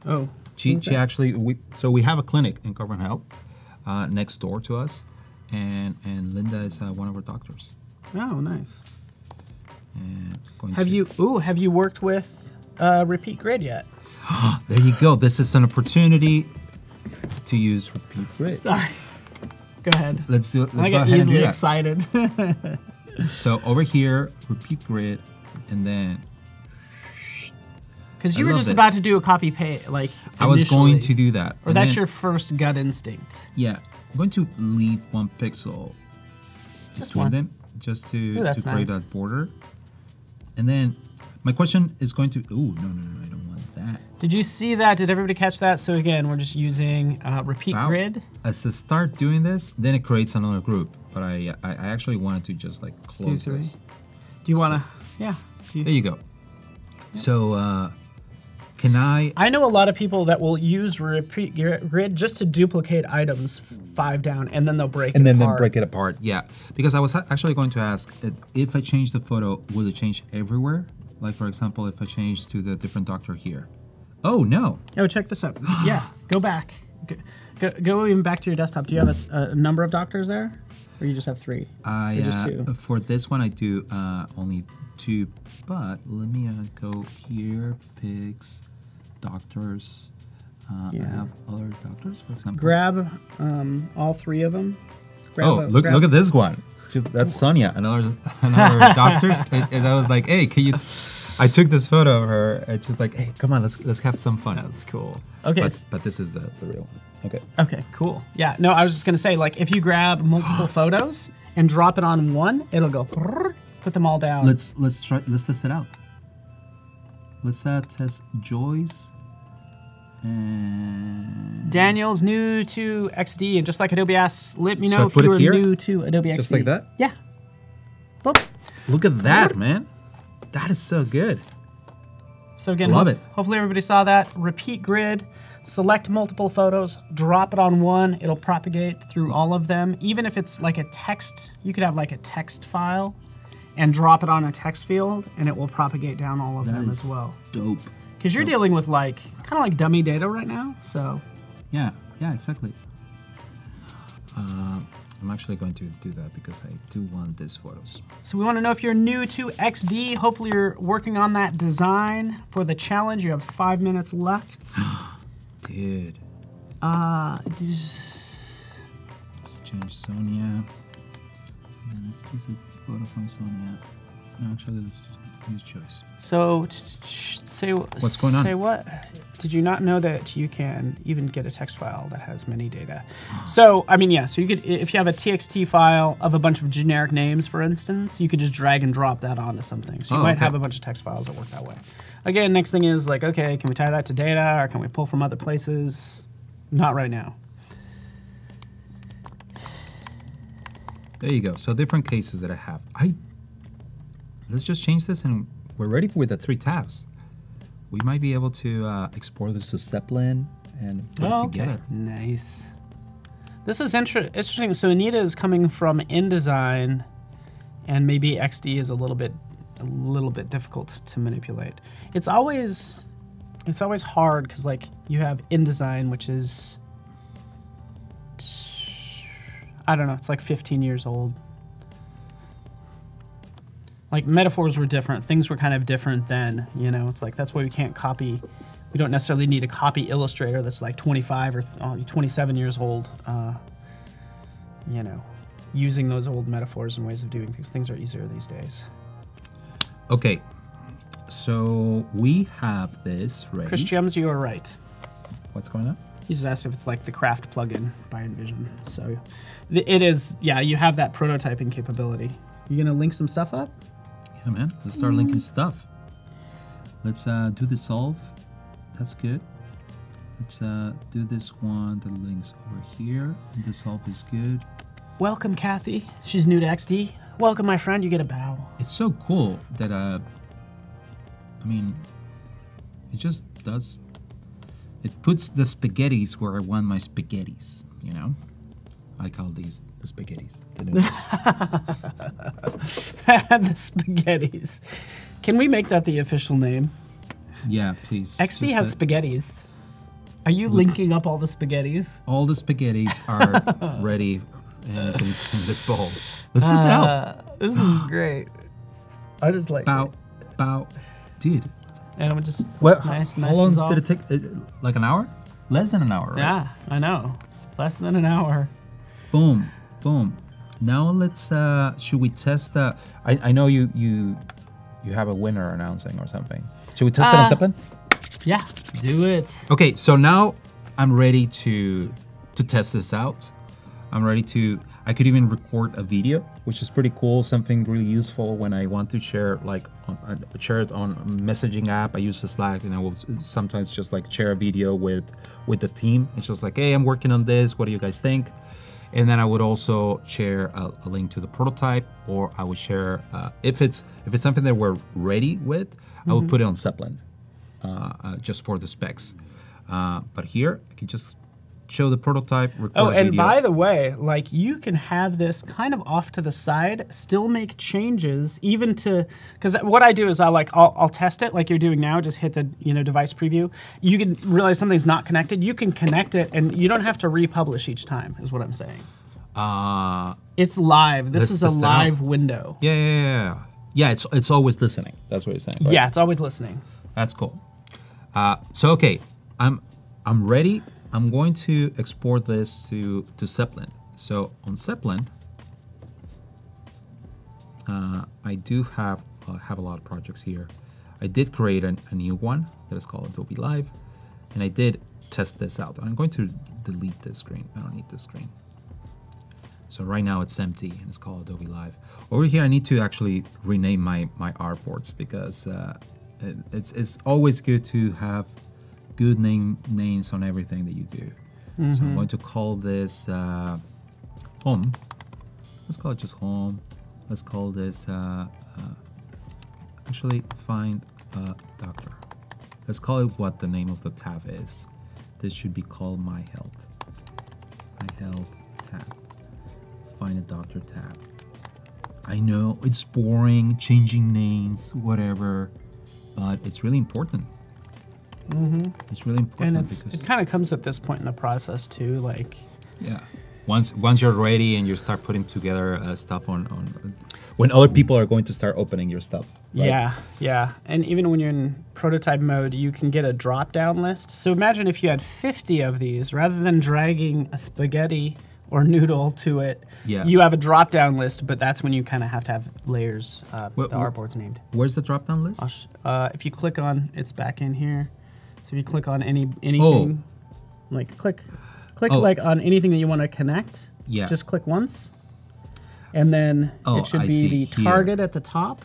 Oh. She actually, we have a clinic in Carbon Health next door to us, and Linda is one of our doctors. Oh, nice. And have you worked with Repeat Grid yet? There you go. This is an opportunity to use Repeat Grid. Sorry. Go ahead. Let's do it. Let's I go get ahead easily and do excited. So over here, Repeat Grid, and then. Because you were just about to do a copy paste, like I was going to do that. Or that's your first gut instinct. Yeah, I'm going to leave one pixel just one, them, just to create nice. That border. And then my question is going to. No, I don't want that. Did you see that? Did everybody catch that? So again, we're just using Repeat Grid. As I start doing this, then it creates another group. But I actually wanted to just like close this. Do you want to? Yeah. There you go. Yeah. So. Can I know a lot of people that will use Repeat Grid just to duplicate items 5 down, and then they'll break it apart. And then they'll break it apart, yeah. Because I was actually going to ask, if I change the photo, will it change everywhere? Like, for example, if I change to the different doctor here. Oh, no. Oh, check this out. Yeah, go back. Go even back to your desktop. Do you have a number of doctors there? Or you just have 3? Or just 2? For this one, I do only 2. But let me go here, pigs. Doctors. I have other doctors, for example. Grab all 3 of them. Look at this one. That's Sonia, another doctors. And I was like, hey, can you? I took this photo of her. And she's like, hey, come on, let's have some fun. That's cool. Okay, but this is the real one. Okay. Okay, cool. Yeah. No, I was just gonna say, like, if you grab multiple photos and drop it on one, it'll go. Put them all down. Let's test it out. Let's test Joyce. And Daniel's new to XD, and just like Adobe asks, let me know if you were new to Adobe XD. Just like that? Yeah. Boop. Look at that, man. That is so good. So again, love it. Hopefully everybody saw that. Repeat Grid, select multiple photos, drop it on one, it'll propagate through all of them. Even if it's like a text, you could have like a text file and drop it on a text field, and it will propagate down all of them as well. Dope. Because you're dealing with like kind of like dummy data right now, so. Yeah, exactly. I'm actually going to do that because I do want these photos. So we want to know if you're new to XD. Hopefully you're working on that design for the challenge. You have 5 minutes left. Dude. Let's change Sonia. And then let's use a photo from Sonia. No, actually, let's use Choice. So, say what's going on? Say what? Did you not know that you can even get a text file that has many data? So, I mean, yeah. So you could, if you have a TXT file of a bunch of generic names, for instance, you could just drag and drop that onto something. So you might have a bunch of text files that work that way. Again, next thing is like, okay, can we tie that to data, or can we pull from other places? Not right now. There you go. So different cases that I have. Let's just change this and we're ready with the 3 tabs. We might be able to export this to Zeplin and put it together. Nice. This is interesting. So Anita is coming from InDesign, and maybe XD is a little bit difficult to manipulate. It's always hard because like you have InDesign, which is, I don't know, it's like 15 years old. Like metaphors were different, things were kind of different then, you know. It's like that's why we can't copy. We don't necessarily need to copy Illustrator that's like 25 or 27 years old. You know, using those old metaphors and ways of doing things. Things are easier these days. Okay, so we have this ready. Chris Gems, you are right. What's going on? He just asked if it's like the craft plugin by InVision. So it is, yeah, you have that prototyping capability. You gonna link some stuff up? Yeah, man. Let's start linking stuff. Let's do the solve. That's good. Let's do this one. The link's over here. The solve is good. Welcome, Kathy. She's new to XD. Welcome, my friend. You get a bow. It's so cool that I mean, it just does. It puts the spaghettis where I want my spaghettis. You know, I call these the spaghettis. The spaghettis. Can we make that the official name? Yeah, please. XD has spaghettis. Are you linking up all the spaghettis? All the spaghettis are ready in this bowl. Let's test it out. This is great. I just like Bow. Dude. And I'm just nice. How long did it take? Like an hour? Less than an hour, right? Yeah, I know. Less than an hour. Boom. Now let's, should we test, I know you have a winner announcing or something. Should we test it on Zeplin? Yeah, do it. Okay, so now I'm ready to test this out. I could even record a video, which is pretty cool, something really useful when I want to share, like, share it on a messaging app. I use the Slack, and I will sometimes just like share a video with the team. It's just like, hey, I'm working on this. What do you guys think? And then I would also share a link to the prototype, or I would share if it's something that we're ready with, I would put it on Zeplin just for the specs. But here I can just show the prototype, record a and video. by the way, like you can have this kind of off to the side, still make changes, even to, because what I do is I'll test it like you're doing now. Just hit the device preview. You can realize something's not connected. You can connect it, and you don't have to republish each time. Is what I'm saying. It's live. This is a live window. Yeah. It's always listening. That's what you're saying. Right? Yeah, it's always listening. That's cool. So okay, I'm ready. I'm going to export this to Zeplin. So on Zeplin, I do have a lot of projects here. I did create a new one that is called Adobe Live, and I did test this out. I'm going to delete this screen. I don't need this screen. So right now it's empty and it's called Adobe Live. Over here, I need to actually rename my artboards because it's always good to have good names on everything that you do. So I'm going to call this home. Let's call it just home. Let's call this actually find a doctor. Let's call it what the name of the tab is. This should be called My Health. My Health tab. Find a doctor tab. I know it's boring, changing names, whatever, but it's really important. It's really important, and because it kind of comes at this point in the process too, like. Yeah. Once you're ready and you start putting together stuff on when other people are going to start opening your stuff. Right? Yeah. And even when you're in prototype mode, you can get a drop-down list. So imagine if you had 50 of these, rather than dragging a spaghetti or noodle to it, you have a drop-down list, but that's when you kind of have to have layers, the artboard's named. Where's the drop-down list? If you click on, it's back in here. So if you click on anything, like click like on anything that you want to connect. Yeah. Just click once, and then it should be the target at the top.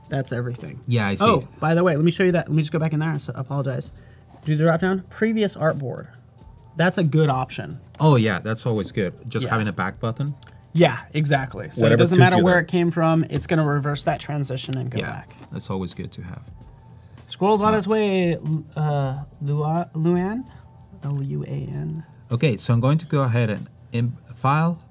That's everything. Yeah, I see. Oh, by the way, let me show you that. Let me just go back in there. So I apologize. Do the drop down. Previous artboard. That's a good option. Oh yeah, that's always good. Just having a back button. Yeah, exactly. So Whatever it doesn't took matter you where there. it came from. It's going to reverse that transition and go Yeah, back. that's always good to have. Scroll's on his way, Luan, Luan. Okay, so I'm going to go ahead and file,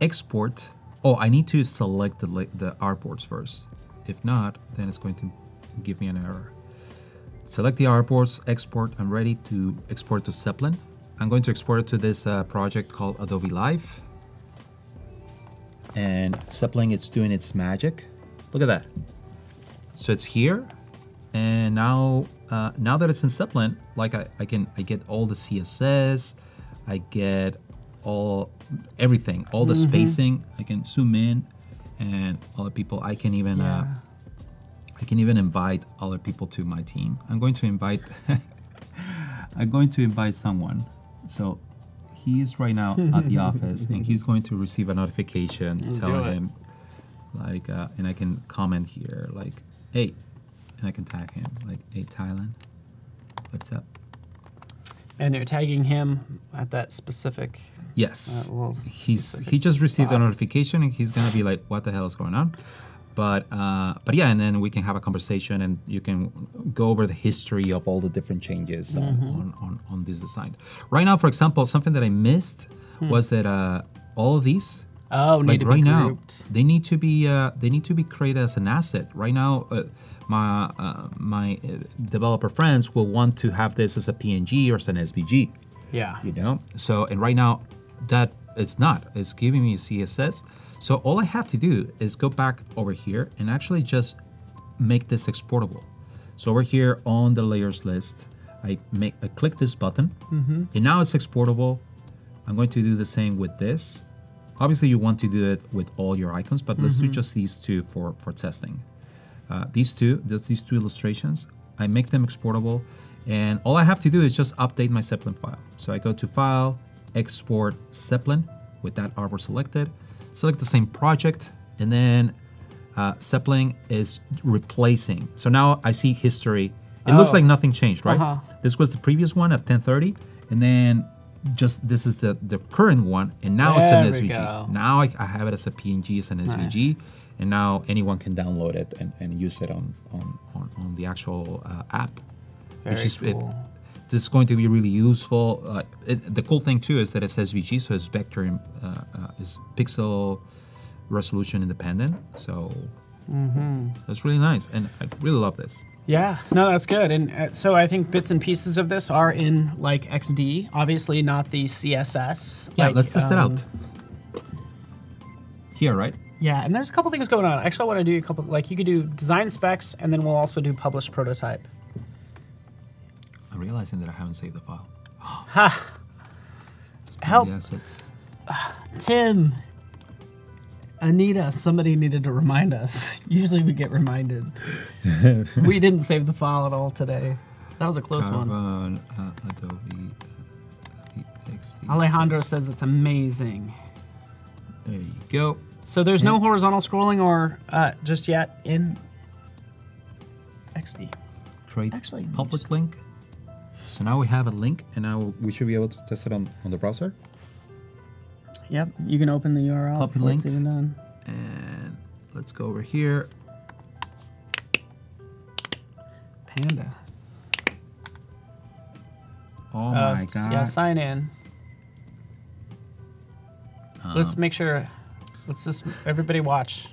export. Oh, I need to select the artboards first. If not, then it's going to give me an error. Select the artboards, export. I'm ready to export to Zeplin. I'm going to export it to this project called Adobe Live. And Zeplin, it's doing its magic. Look at that. So it's here. And now that it's in Zeplin, like I get all the CSS, I get everything, all the spacing. I can zoom in, and other people. I can even invite other people to my team. I'm going to invite someone. So he is right now at the office, and he's going to receive a notification telling him, like, and I can comment here, like, hey. And I can tag him, like, hey, Thailand, what's up? And you're tagging him at that specific... Yes. He specific just received spot. a notification, and he's going to be like, what the hell is going on? But yeah, and then we can have a conversation, and you can go over the history of all the different changes on this design. Right now, for example, something that I missed was that all of these... Oh, need to be now, grouped. they need to be created as an asset. Right now, my developer friends will want to have this as a PNG or as an SVG. Yeah. You know. So and right now, that it's not. It's giving me CSS. So all I have to do is go back over here and actually just make this exportable. So over here on the layers list, I click this button, and now it's exportable. I'm going to do the same with this. Obviously, you want to do it with all your icons, but let's do just these two for testing. These two illustrations, I make them exportable, and all I have to do is just update my Zeplin file. So I go to File, Export Zeplin with that artboard selected, select the same project, and then Zeplin is replacing. So now I see history. It looks like nothing changed, right? This was the previous one at 10:30, and then just this is the current one, and now it's an There we SVG. go. Now I have it as a PNG, as an SVG, and now anyone can download it and use it on the actual app. Very cool. This is going to be really useful. The cool thing too is that it's SVG, so it's vector, is pixel resolution independent. So that's really nice, and I really love this. Yeah, no, that's good. And so I think bits and pieces of this are in like XD, obviously not the CSS. Yeah, like, let's test it out. Here, right? Yeah, and there's a couple things going on. Actually, I want to do a couple, like you could do design specs, and then we'll also do publish prototype. I'm realizing that I haven't saved the file. Ha! Help! The assets. Tim! Anita, somebody needed to remind us. Usually we get reminded. We didn't save the file at all today. That was a close one. Adobe XD. Alejandro says it's amazing. There you go. So there's no horizontal scrolling or just yet in XD. Create Actually, public link. So now we have a link, and now we should be able to test it on the browser. Yep, you can open the URL Copy before it's link. even done. And let's go over here. Panda. Oh my god. Yeah, sign in. Let's make sure. Let's just everybody watch.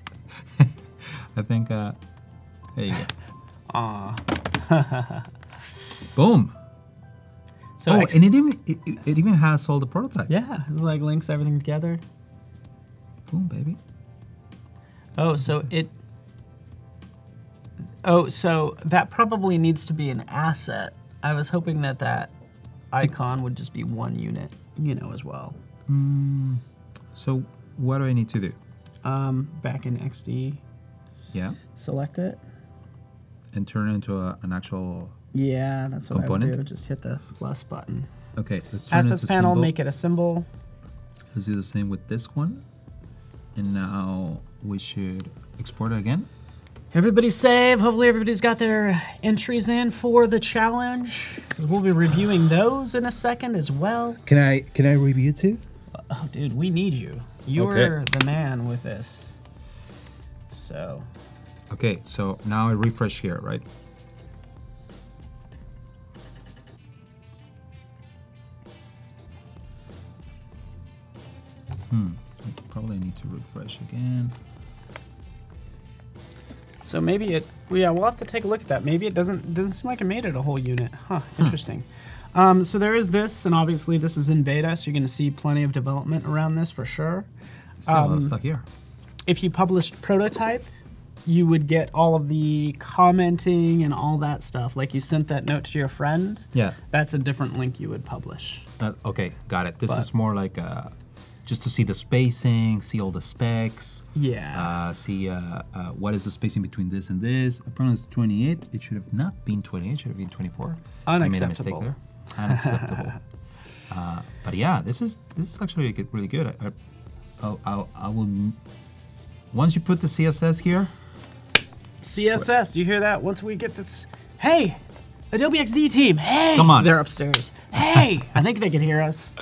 I think. There you go. Aw. Boom. So Oh, and it even has all the prototype. yeah, it like links everything together. Boom, baby. Oh, so it. Oh, so that probably needs to be an asset. I was hoping that that icon would just be one unit, you know, as well. So what do I need to do? Back in XD, Yeah, select it. and turn it into an actual. Yeah, that's what I Component? would do. Just hit the plus button. Okay, let's turn Assets it into panel, symbol. make it a symbol. Let's do the same with this one. And now we should export it again. Everybody save. Hopefully everybody's got their entries in for the challenge. 'Cause we'll be reviewing those in a second as well. Can I review too? Oh, dude, we need you. You're the man with this. So. Okay, so now I refresh here, right? Probably need to refresh again. So maybe it, yeah, we'll have to take a look at that. Maybe it doesn't seem like it made it a whole unit. Huh, interesting. So there is this, and obviously this is in beta, so you're going to see plenty of development around this for sure. See a lot of stuff here. If you published prototype, you would get all of the commenting and all that stuff. Like you sent that note to your friend. Yeah. That's a different link you would publish. Okay, got it. This is more like just to see the spacing, see all the specs. Yeah. See what is the spacing between this and this. Apparently it's 28. It should have not been 28. It should have been 24. Unacceptable. I made a mistake there. Unacceptable. But yeah, this is actually really good. I will. Once you put the CSS here. CSS, do you hear that? Once we get this, hey, Adobe XD team, hey, come on, they're upstairs. Hey, I think they can hear us.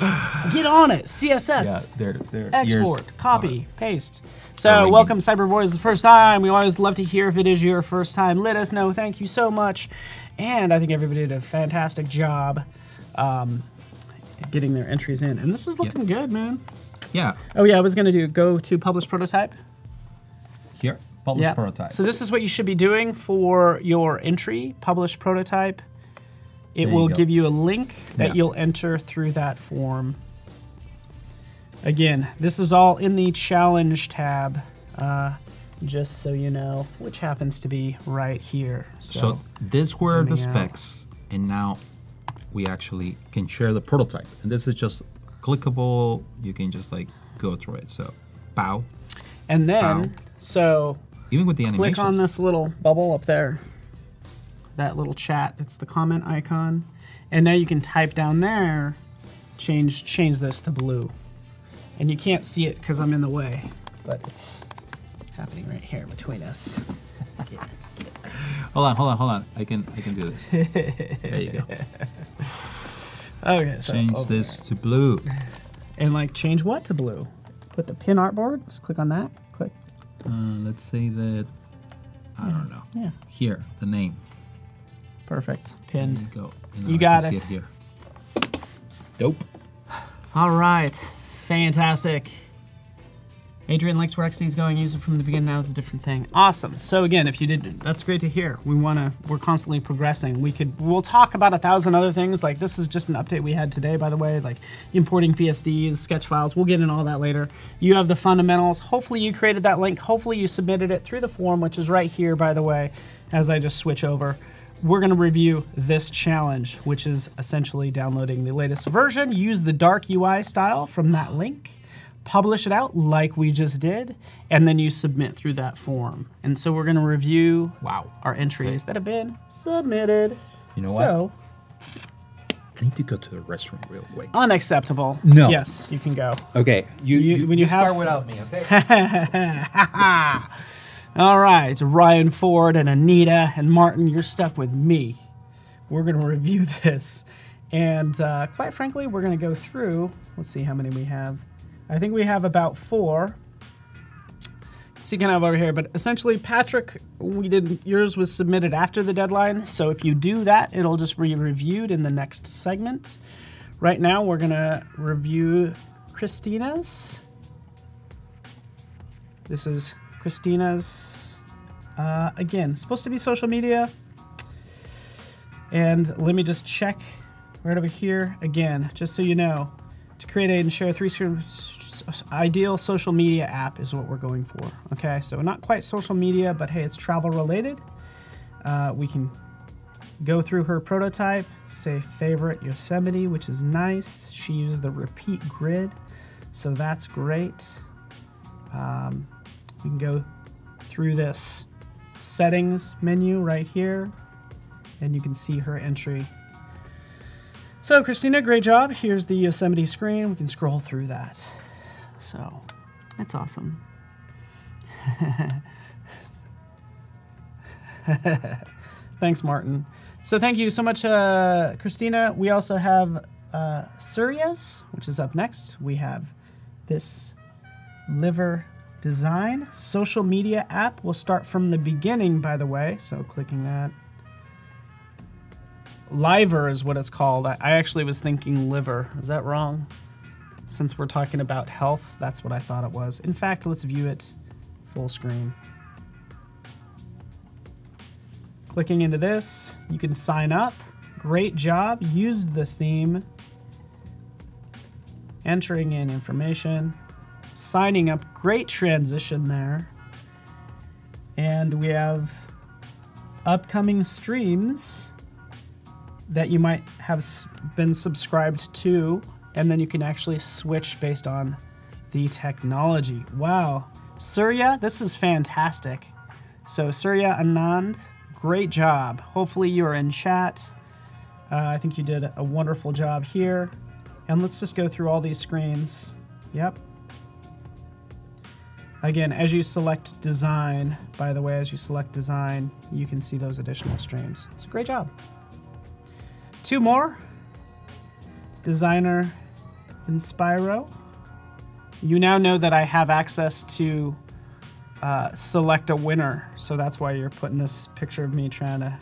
Get on it, CSS. Yeah, they're export, copy, paste. So welcome, Cyberboys, the first time. We always love to hear if it is your first time. Let us know. Thank you so much. And I think everybody did a fantastic job getting their entries in. And this is looking good, man. Yeah. Oh yeah, I was gonna go to publish prototype. Here. Publish prototype. So this is what you should be doing for your entry, publish prototype. It will give you a link that you'll enter through that form. Again, this is all in the challenge tab, just so you know, which happens to be right here. So this were the specs, and now we actually can share the prototype. And this is just clickable. You can just like go through it. So, pow. And then, so even with the animations. Click on this little bubble up there, that little chat. It's the comment icon, and now you can type down there, change this to blue, and you can't see it because I'm in the way, but it's happening right here between us. Hold on. I can do this. There you go. Okay, so change this to blue. And like change what to blue? Put the pin artboard. Just click on that. Click. Let's say that, I don't know. Yeah. Here, the name. Perfect. Pinned. There you go. You got it. See it here. Dope. All right. Fantastic. Adrian likes where XD is going. Use it from the beginning. Now is a different thing. Awesome. So again, if you did, that's great to hear. We're constantly progressing. We'll talk about 1,000 other things. Like this is just an update we had today, by the way, like importing PSDs, sketch files. We'll get into all that later. You have the fundamentals. Hopefully you created that link. Hopefully you submitted it through the form, which is right here, by the way, as I just switch over. We're going to review this challenge, which is essentially downloading the latest version. Use the dark UI style from that link. Publish it out like we just did, and then you submit through that form. And so we're going to review our entries that have been submitted. You know what? I need to go to the restroom real quick. Unacceptable. No. Yes, you can go. Okay. You start without me, okay? All right, it's Ryan Ford and Anita and Martin. You're stuck with me. We're going to review this. And quite frankly, we're going to go through. Let's see how many we have. I think we have about 4. So you can have over here, but essentially, Patrick, yours was submitted after the deadline. So if you do that, it'll just be reviewed in the next segment. Right now, we're gonna review Christina's. This is Christina's, again, supposed to be social media. And let me just check right over here. Again, just so you know, to create and share 3 ideal social media app is what we're going for. Okay, so not quite social media, but hey, it's travel related. We can go through her prototype, say favorite Yosemite, which is nice. She used the repeat grid, so that's great. We can go through this settings menu right here, and you can see her entry. So Christina, great job. Here's the Yosemite screen. We can scroll through that. So that's awesome. Thanks, Martin. So thank you so much, Christina. We also have Surias, which is up next. We have this liver design. Social media app will start from the beginning, by the way. So clicking that. Liver is what it's called. I actually was thinking liver. Is that wrong? Since we're talking about health, that's what I thought it was. In fact, let's view it full screen. Clicking into this, you can sign up. Great job. Used the theme. Entering in information. Signing up. Great transition there. And we have upcoming streams that you might have been subscribed to, and then you can actually switch based on the technology. Wow. Surya, this is fantastic. So Surya Anand, great job. Hopefully you are in chat. I think you did a wonderful job here. And let's just go through all these screens. Yep. Again, as you select design, by the way, as you select design, you can see those additional streams. It's a great job. 2 more. Designer Inspiro. You now know that I have access to select a winner. So that's why you're putting this picture of me trying to...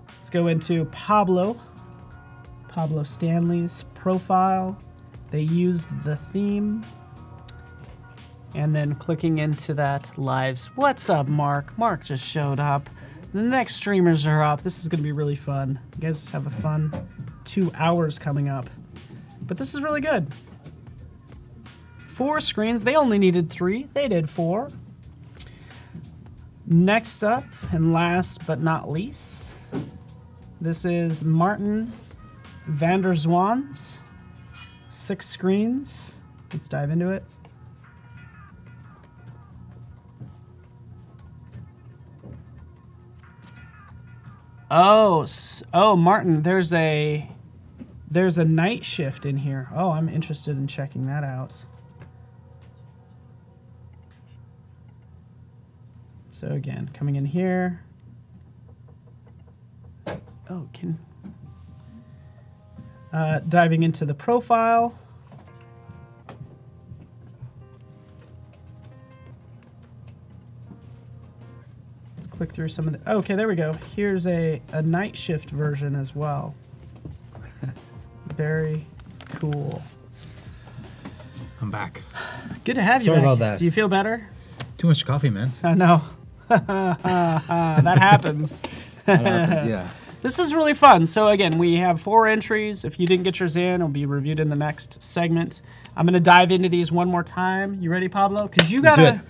Let's go into Pablo Stanley's profile. They used the theme. And then clicking into that lives. What's up, Mark? Mark just showed up. The next streamers are up. This is going to be really fun. You guys have a fun 2 hours coming up. But this is really good. 4 screens. They only needed 3. They did 4. Next up, and last but not least, this is Martin van der Zwan's 6 screens. Let's dive into it. Oh, Martin, there's a night shift in here. Oh, I'm interested in checking that out. So again, coming in here. Oh, diving into the profile. Click through some of the... Okay, there we go. Here's a night shift version as well. Very cool. I'm back. Good to have you Sorry back. about that. Do you feel better? Too much coffee, man. I know. That happens. That happens, yeah. This is really fun. So again, we have 4 entries. If you didn't get yours in, it'll be reviewed in the next segment. I'm going to dive into these one more time. You ready, Pablo? Because you gotta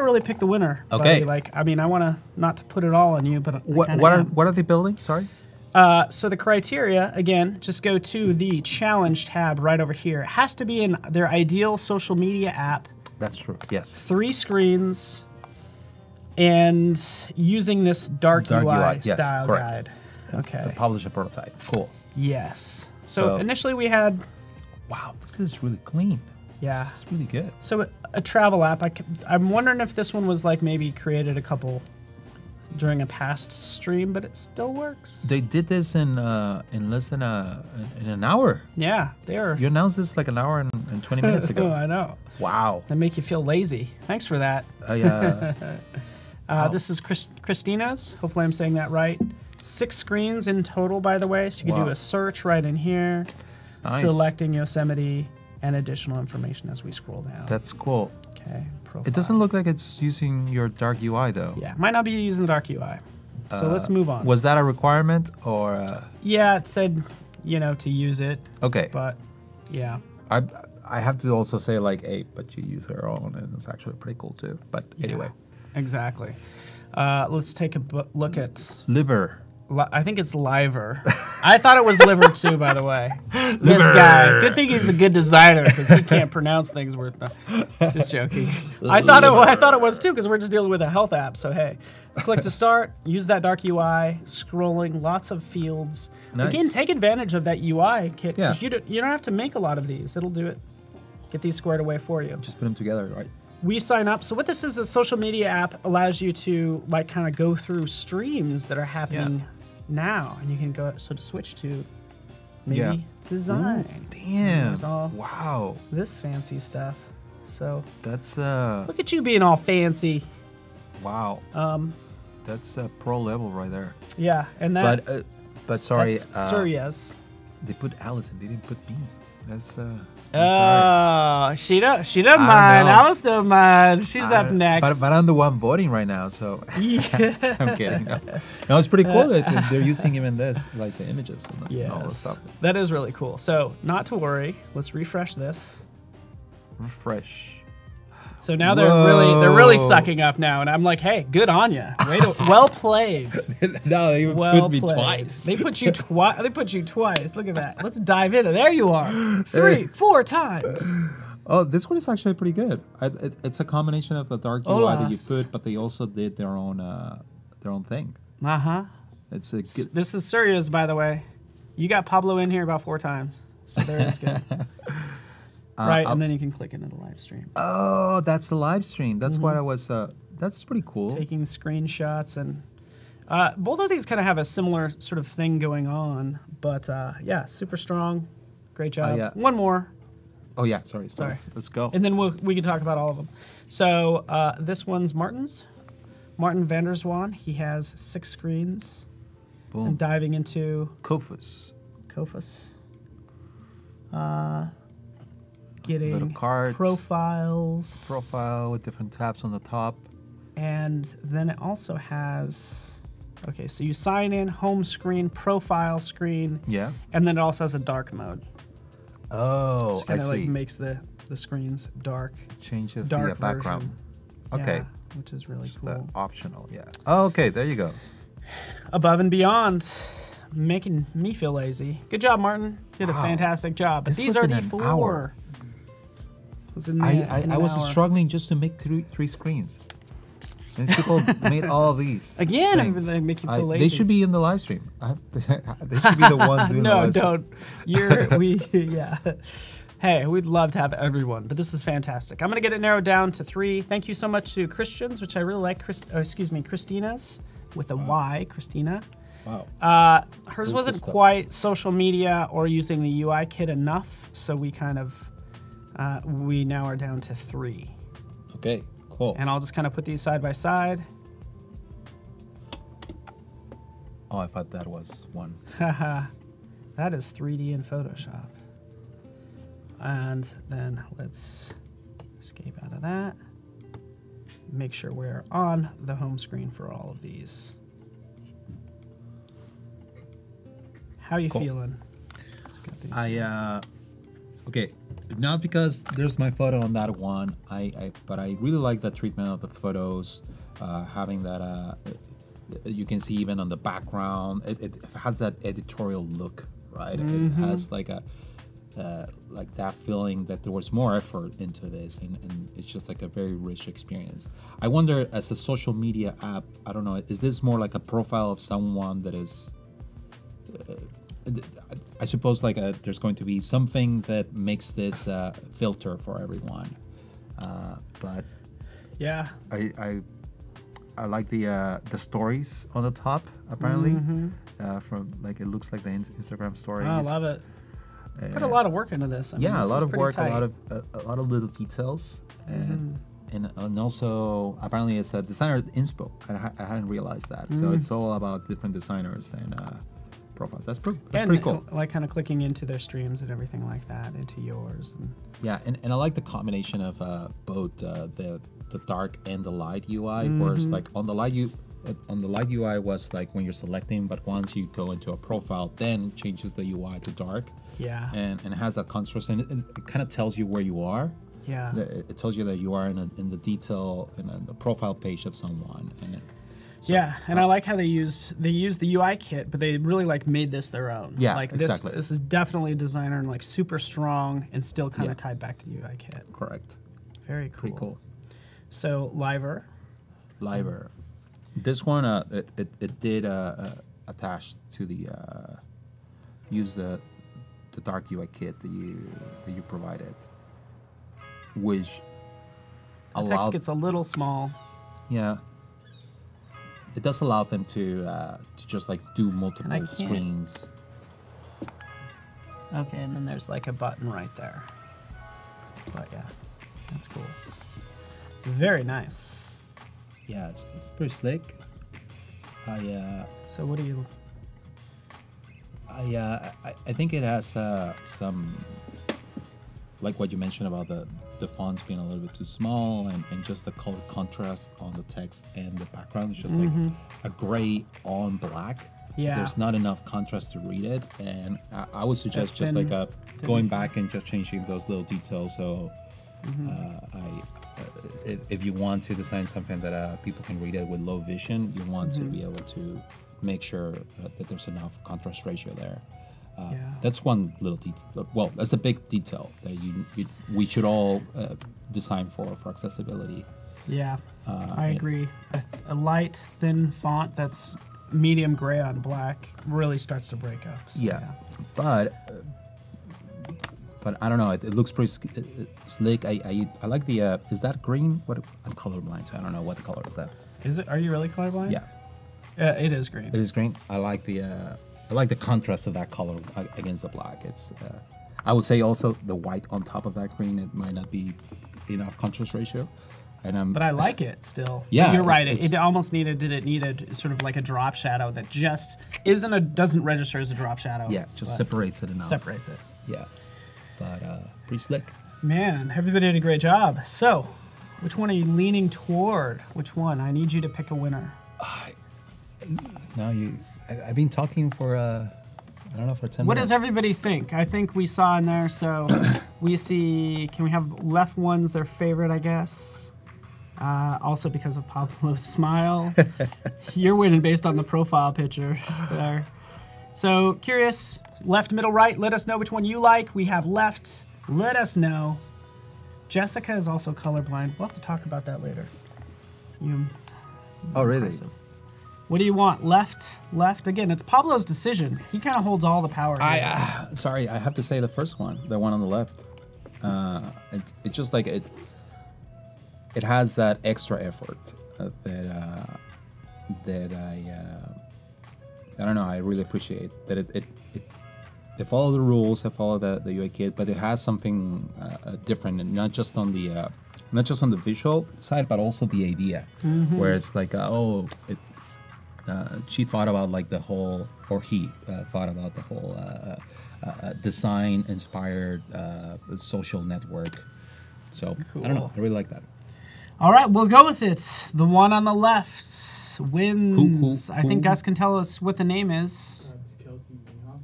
really pick the winner. Okay. Buddy. Like, I mean, I want to not to put it all on you, but What are they building? Sorry. So the criteria, again, just go to the challenge tab right over here. It has to be in their ideal social media app. That's true. Yes. 3 screens, and using this dark UI, yes, style correct. guide. Okay. The publish a prototype. Cool. Yes. So initially we had... Wow, this is really clean. Yeah. This is really good. So a travel app. I'm wondering if this one was like maybe created a couple during a past stream, but it still works. They did this in less than an hour. Yeah, they are. You announced this like an hour and 20 minutes ago. I know. Wow. They make you feel lazy. Thanks for that. This is Christina's. Hopefully I'm saying that right. 6 screens in total, by the way. So you can do a search right in here, selecting Yosemite, and additional information as we scroll down. That's cool. Okay. Profile. It doesn't look like it's using your dark UI though. Yeah, might not be using the dark UI. So let's move on. Was that a requirement or? Yeah, it said, to use it. Okay. But yeah. I have to also say like, hey, but you use her own, and it's actually pretty cool too. But anyway. Exactly. Let's take a look at... Liver. I think it's liver. I thought it was liver too, by the way. This guy. Good thing he's a good designer because he can't pronounce things worth. Just joking. I thought it was too because we're just dealing with a health app. So hey, click to start. Use that dark UI. Scrolling, lots of fields. Nice. Again, take advantage of that UI kit because Yeah. you don't have to make a lot of these. It'll do it. Get these squared away for you. Just put them together, right? We sign up. So what this is, a social media app allows you to like kind of go through streams that are happening now, and you can go to switch to maybe Yeah. design. Damn. There's all Wow. this fancy stuff. So That's look at you being all fancy. wow. That's pro level right there. Yeah, and that. But sorry, that's Surya's. they put Allison. They didn't put me. That's Oh, she don't I mind. know. Alice don't mind. She's up next. But I'm the one voting right now, so Yeah. I'm kidding. No, it's pretty cool that they're using him in this, like the images and all this stuff. That is really cool. So, not to worry. Let's refresh this. Refresh. So now they're really Whoa. sucking up now, and I'm like, hey, good on you. Well played. No, they even Well put me played. twice. They put you twice. They put you twice. Look at that. Let's dive into. There you are. 3, 4 times. Oh, this one is actually pretty good. It's a combination of the dark UI that you Olas. put, but they also did their own thing. Uh huh. It's a good. This is Surya's, by the way. You got Pablo in here about 4 times, so there is good. Right, and then you can click into the live stream. Oh, that's the live stream. That's what I was. That's pretty cool. Taking screenshots, and both of these kind of have a similar sort of thing going on, but yeah, super strong. Great job. yeah. One more, Oh yeah, sorry. Sorry. Let's go. and then we can talk about all of them. So this one's Martin's. Martin Vanderswan. He has 6 screens. Boom. And diving into Kofus. Kofus. Getting Little cards. profiles. Profile with different tabs on the top. And then it also has, okay, so you sign in, home screen, profile screen, Yeah. and then it also has a dark mode. Oh, So I kind of see. like makes the screens dark. Changes Dark the background. version. Okay. Yeah, which is really Just cool. optional, yeah. Oh, okay, there you go. Above and beyond, making me feel lazy. Good job, Martin. You did a Wow. fantastic job. But This these was are in the an 4. hour. Was in the, in I an was hour. struggling just to make three screens. And these people made all of these. Again, things. they make you feel They lazy. should be in the live stream. They should be the ones doing the No, live stream. don't. Yeah. Hey, we'd love to have everyone, but this is fantastic. I'm going to get it narrowed down to 3. Thank you so much to Christians, which I really like. Christina's with a Y, Christina. Wow. Hers Cool wasn't stuff. quite social media or using the UI kit enough, so we kind of, we now are down to 3. Okay, cool. And I'll just kind of put these side by side. Oh, I thought that was one. Haha, that is 3D in Photoshop. And then let's escape out of that. Make sure we're on the home screen for all of these. How you Cool. feeling? Let's get these. Okay, not because there's my photo on that one. But I really like the treatment of the photos, having that. You can see even on the background, it has that editorial look, right? It has like a like that feeling that there was more effort into this, and it's just like a very rich experience. I wonder, as a social media app, I don't know, is this more like a profile of someone that is? I suppose like there's going to be something that makes this filter for everyone, but Yeah. I like the stories on the top apparently from like it looks like the Instagram stories. Oh, I love it. Put a lot of work into this. I mean, Yeah, a this lot is of pretty work, tight. a lot of little details, and also apparently it's a designer inspo. I hadn't realized that. So it's all about different designers and profiles. That's pretty cool. Like kind of clicking into their streams and everything like that, into yours. And Yeah, and I like the combination of both the dark and the light UI. Whereas like on the light UI was like when you're selecting, but once you go into a profile, then it changes the UI to dark. yeah. And it has that contrast, and it kind of tells you where you are. Yeah. It tells you that you are in the detail in the profile page of someone. And Yeah, and I like how they used the UI kit, but they really like made this their own. Yeah, like exactly. This is definitely a designer and like super strong and still kind of Yeah. tied back to the UI kit. correct, Very cool. pretty cool. So Liver, Liver. This one, it did attach to the use the dark UI kit that you provided, which the text allowed gets a little small. yeah. It does allow them to just like do And I multiple can't- screens. Okay, and then there's like a button right there. But yeah, that's cool. It's very nice. Yeah, it's pretty slick. So what do you? I think it has some, like what you mentioned about the fonts being a little bit too small, and just the color contrast on the text and the background is just like a gray on black. Yeah. There's not enough contrast to read it, and I would suggest just like going back and just changing those little details. So if you want to design something that people can read it with low vision, you want to be able to make sure that there's enough contrast ratio there. That's one little detail. Well, that's a big detail that we should all design for accessibility. Yeah, I agree. A light, thin font that's medium gray on black really starts to break up. So, but I don't know. It looks pretty slick. I like the. Is that green? I'm colorblind, so I don't know what the color is. That is it? Are you really colorblind? Yeah. It is green. It is green. I like the contrast of that color against the black. It's. I would say also the white on top of that green. It might not be enough contrast ratio. And but I like it still. Yeah, you're right. It almost needed. Did it needed sort of like a drop shadow that just doesn't register as a drop shadow? Yeah, just separates it enough. Separates it. Yeah, but pretty slick. Man, everybody did a great job. So, which one are you leaning toward? Which one? I need you to pick a winner. I've been talking for I don't know, for 10 minutes. What does everybody think? I think we saw in there. So we see. Can we have left one's their favorite? I guess. Also because of Pablo's smile. You're winning based on the profile picture there. So curious, left, middle, right, let us know which one you like. We have left, let us know. Jessica is also colorblind. We'll have to talk about that later. Oh, really? Impressive. What do you want? Left, left? Again, it's Pablo's decision. He kind of holds all the power here. Sorry, I have to say the first one, the one on the left. It's just like it has that extra effort that I don't know. I really appreciate that it follow the rules, it follow the UI kit, but it has something different, and not just on the visual side, but also the idea, where it's like she thought about like the whole, or he thought about the whole design inspired social network. So cool. I don't know. I really like that. All right, we'll go with it. The one on the left wins. Who? I think Gus can tell us what the name is. That's Kelsey.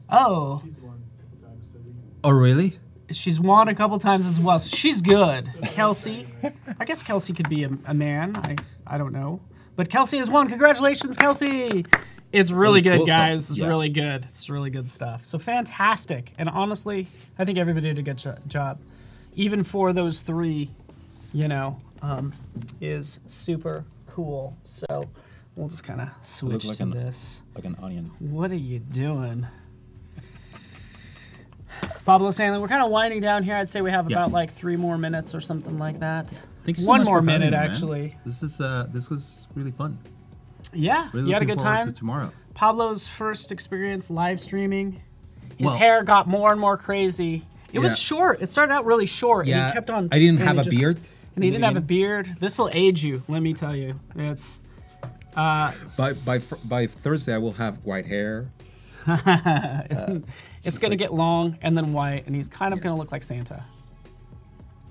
Oh. She's won a couple times. Oh, really? She's won a couple times as well. She's good. Kelsey. I guess Kelsey could be a man. I don't know. But Kelsey has won. Congratulations, Kelsey. It's really good, guys. It's really good. It's really good stuff. So fantastic. And honestly, I think everybody did a good job. Even for those three, is super cool. So we'll just kind of switch to this. Like an onion. What are you doing? Pablo Stanley, we're kind of winding down here. I'd say we have about like 3 more minutes or something like that. Thanks so One much more for having minute, me, man. actually. This was really fun. Yeah, Really you had a looking good forward time. to tomorrow. Pablo's first experience live streaming. His Well- hair got more and more crazy. It was short. It started out really short, and he kept on. I didn't have and a it just- beard. And he didn't have a beard. This will age you, let me tell you. It's By Thursday, I will have white hair. it's going to get long and then white, and he's kind of going to look like Santa.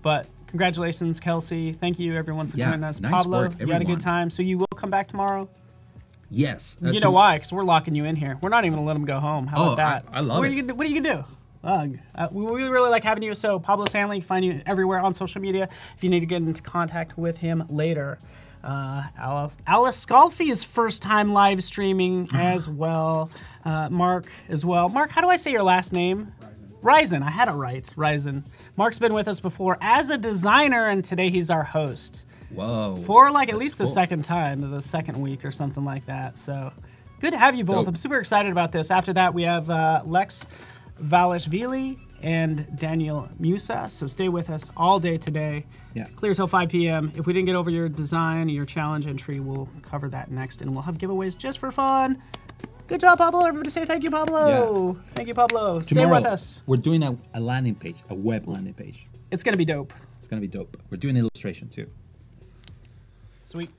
But congratulations, Kelsey. Thank you, everyone, for joining us. Nice Pablo, work, you had a everyone. good time. So you will come back tomorrow? Yes. You know why? Because we're locking you in here. We're not even going to let him go home. How about that? I love it. What are you going to do? We really like having you. So Pablo Stanley, you can find you everywhere on social media if you need to get into contact with him later. Alice Scalfi's first time live streaming as well. Mark as well. Mark, how do I say your last name? Ryzen. I had it right. Ryzen. Mark's been with us before as a designer, and today he's our host. Whoa. For like at least cool. the second time, the second week or something like that. So good to have you both. dope. I'm super excited about this. After that, we have Lex Valishvili and Daniel Musa. So stay with us all day today. Yeah. Clear till 5 p.m. If we didn't get over your design, your challenge entry, we'll cover that next, and we'll have giveaways just for fun. Good job, Pablo. Everybody say thank you, Pablo. Yeah. Thank you, Pablo. Stay Tomorrow, with us. we're doing a landing page, a web landing page. It's going to be dope. It's gonna be dope. We're doing illustration too. Sweet.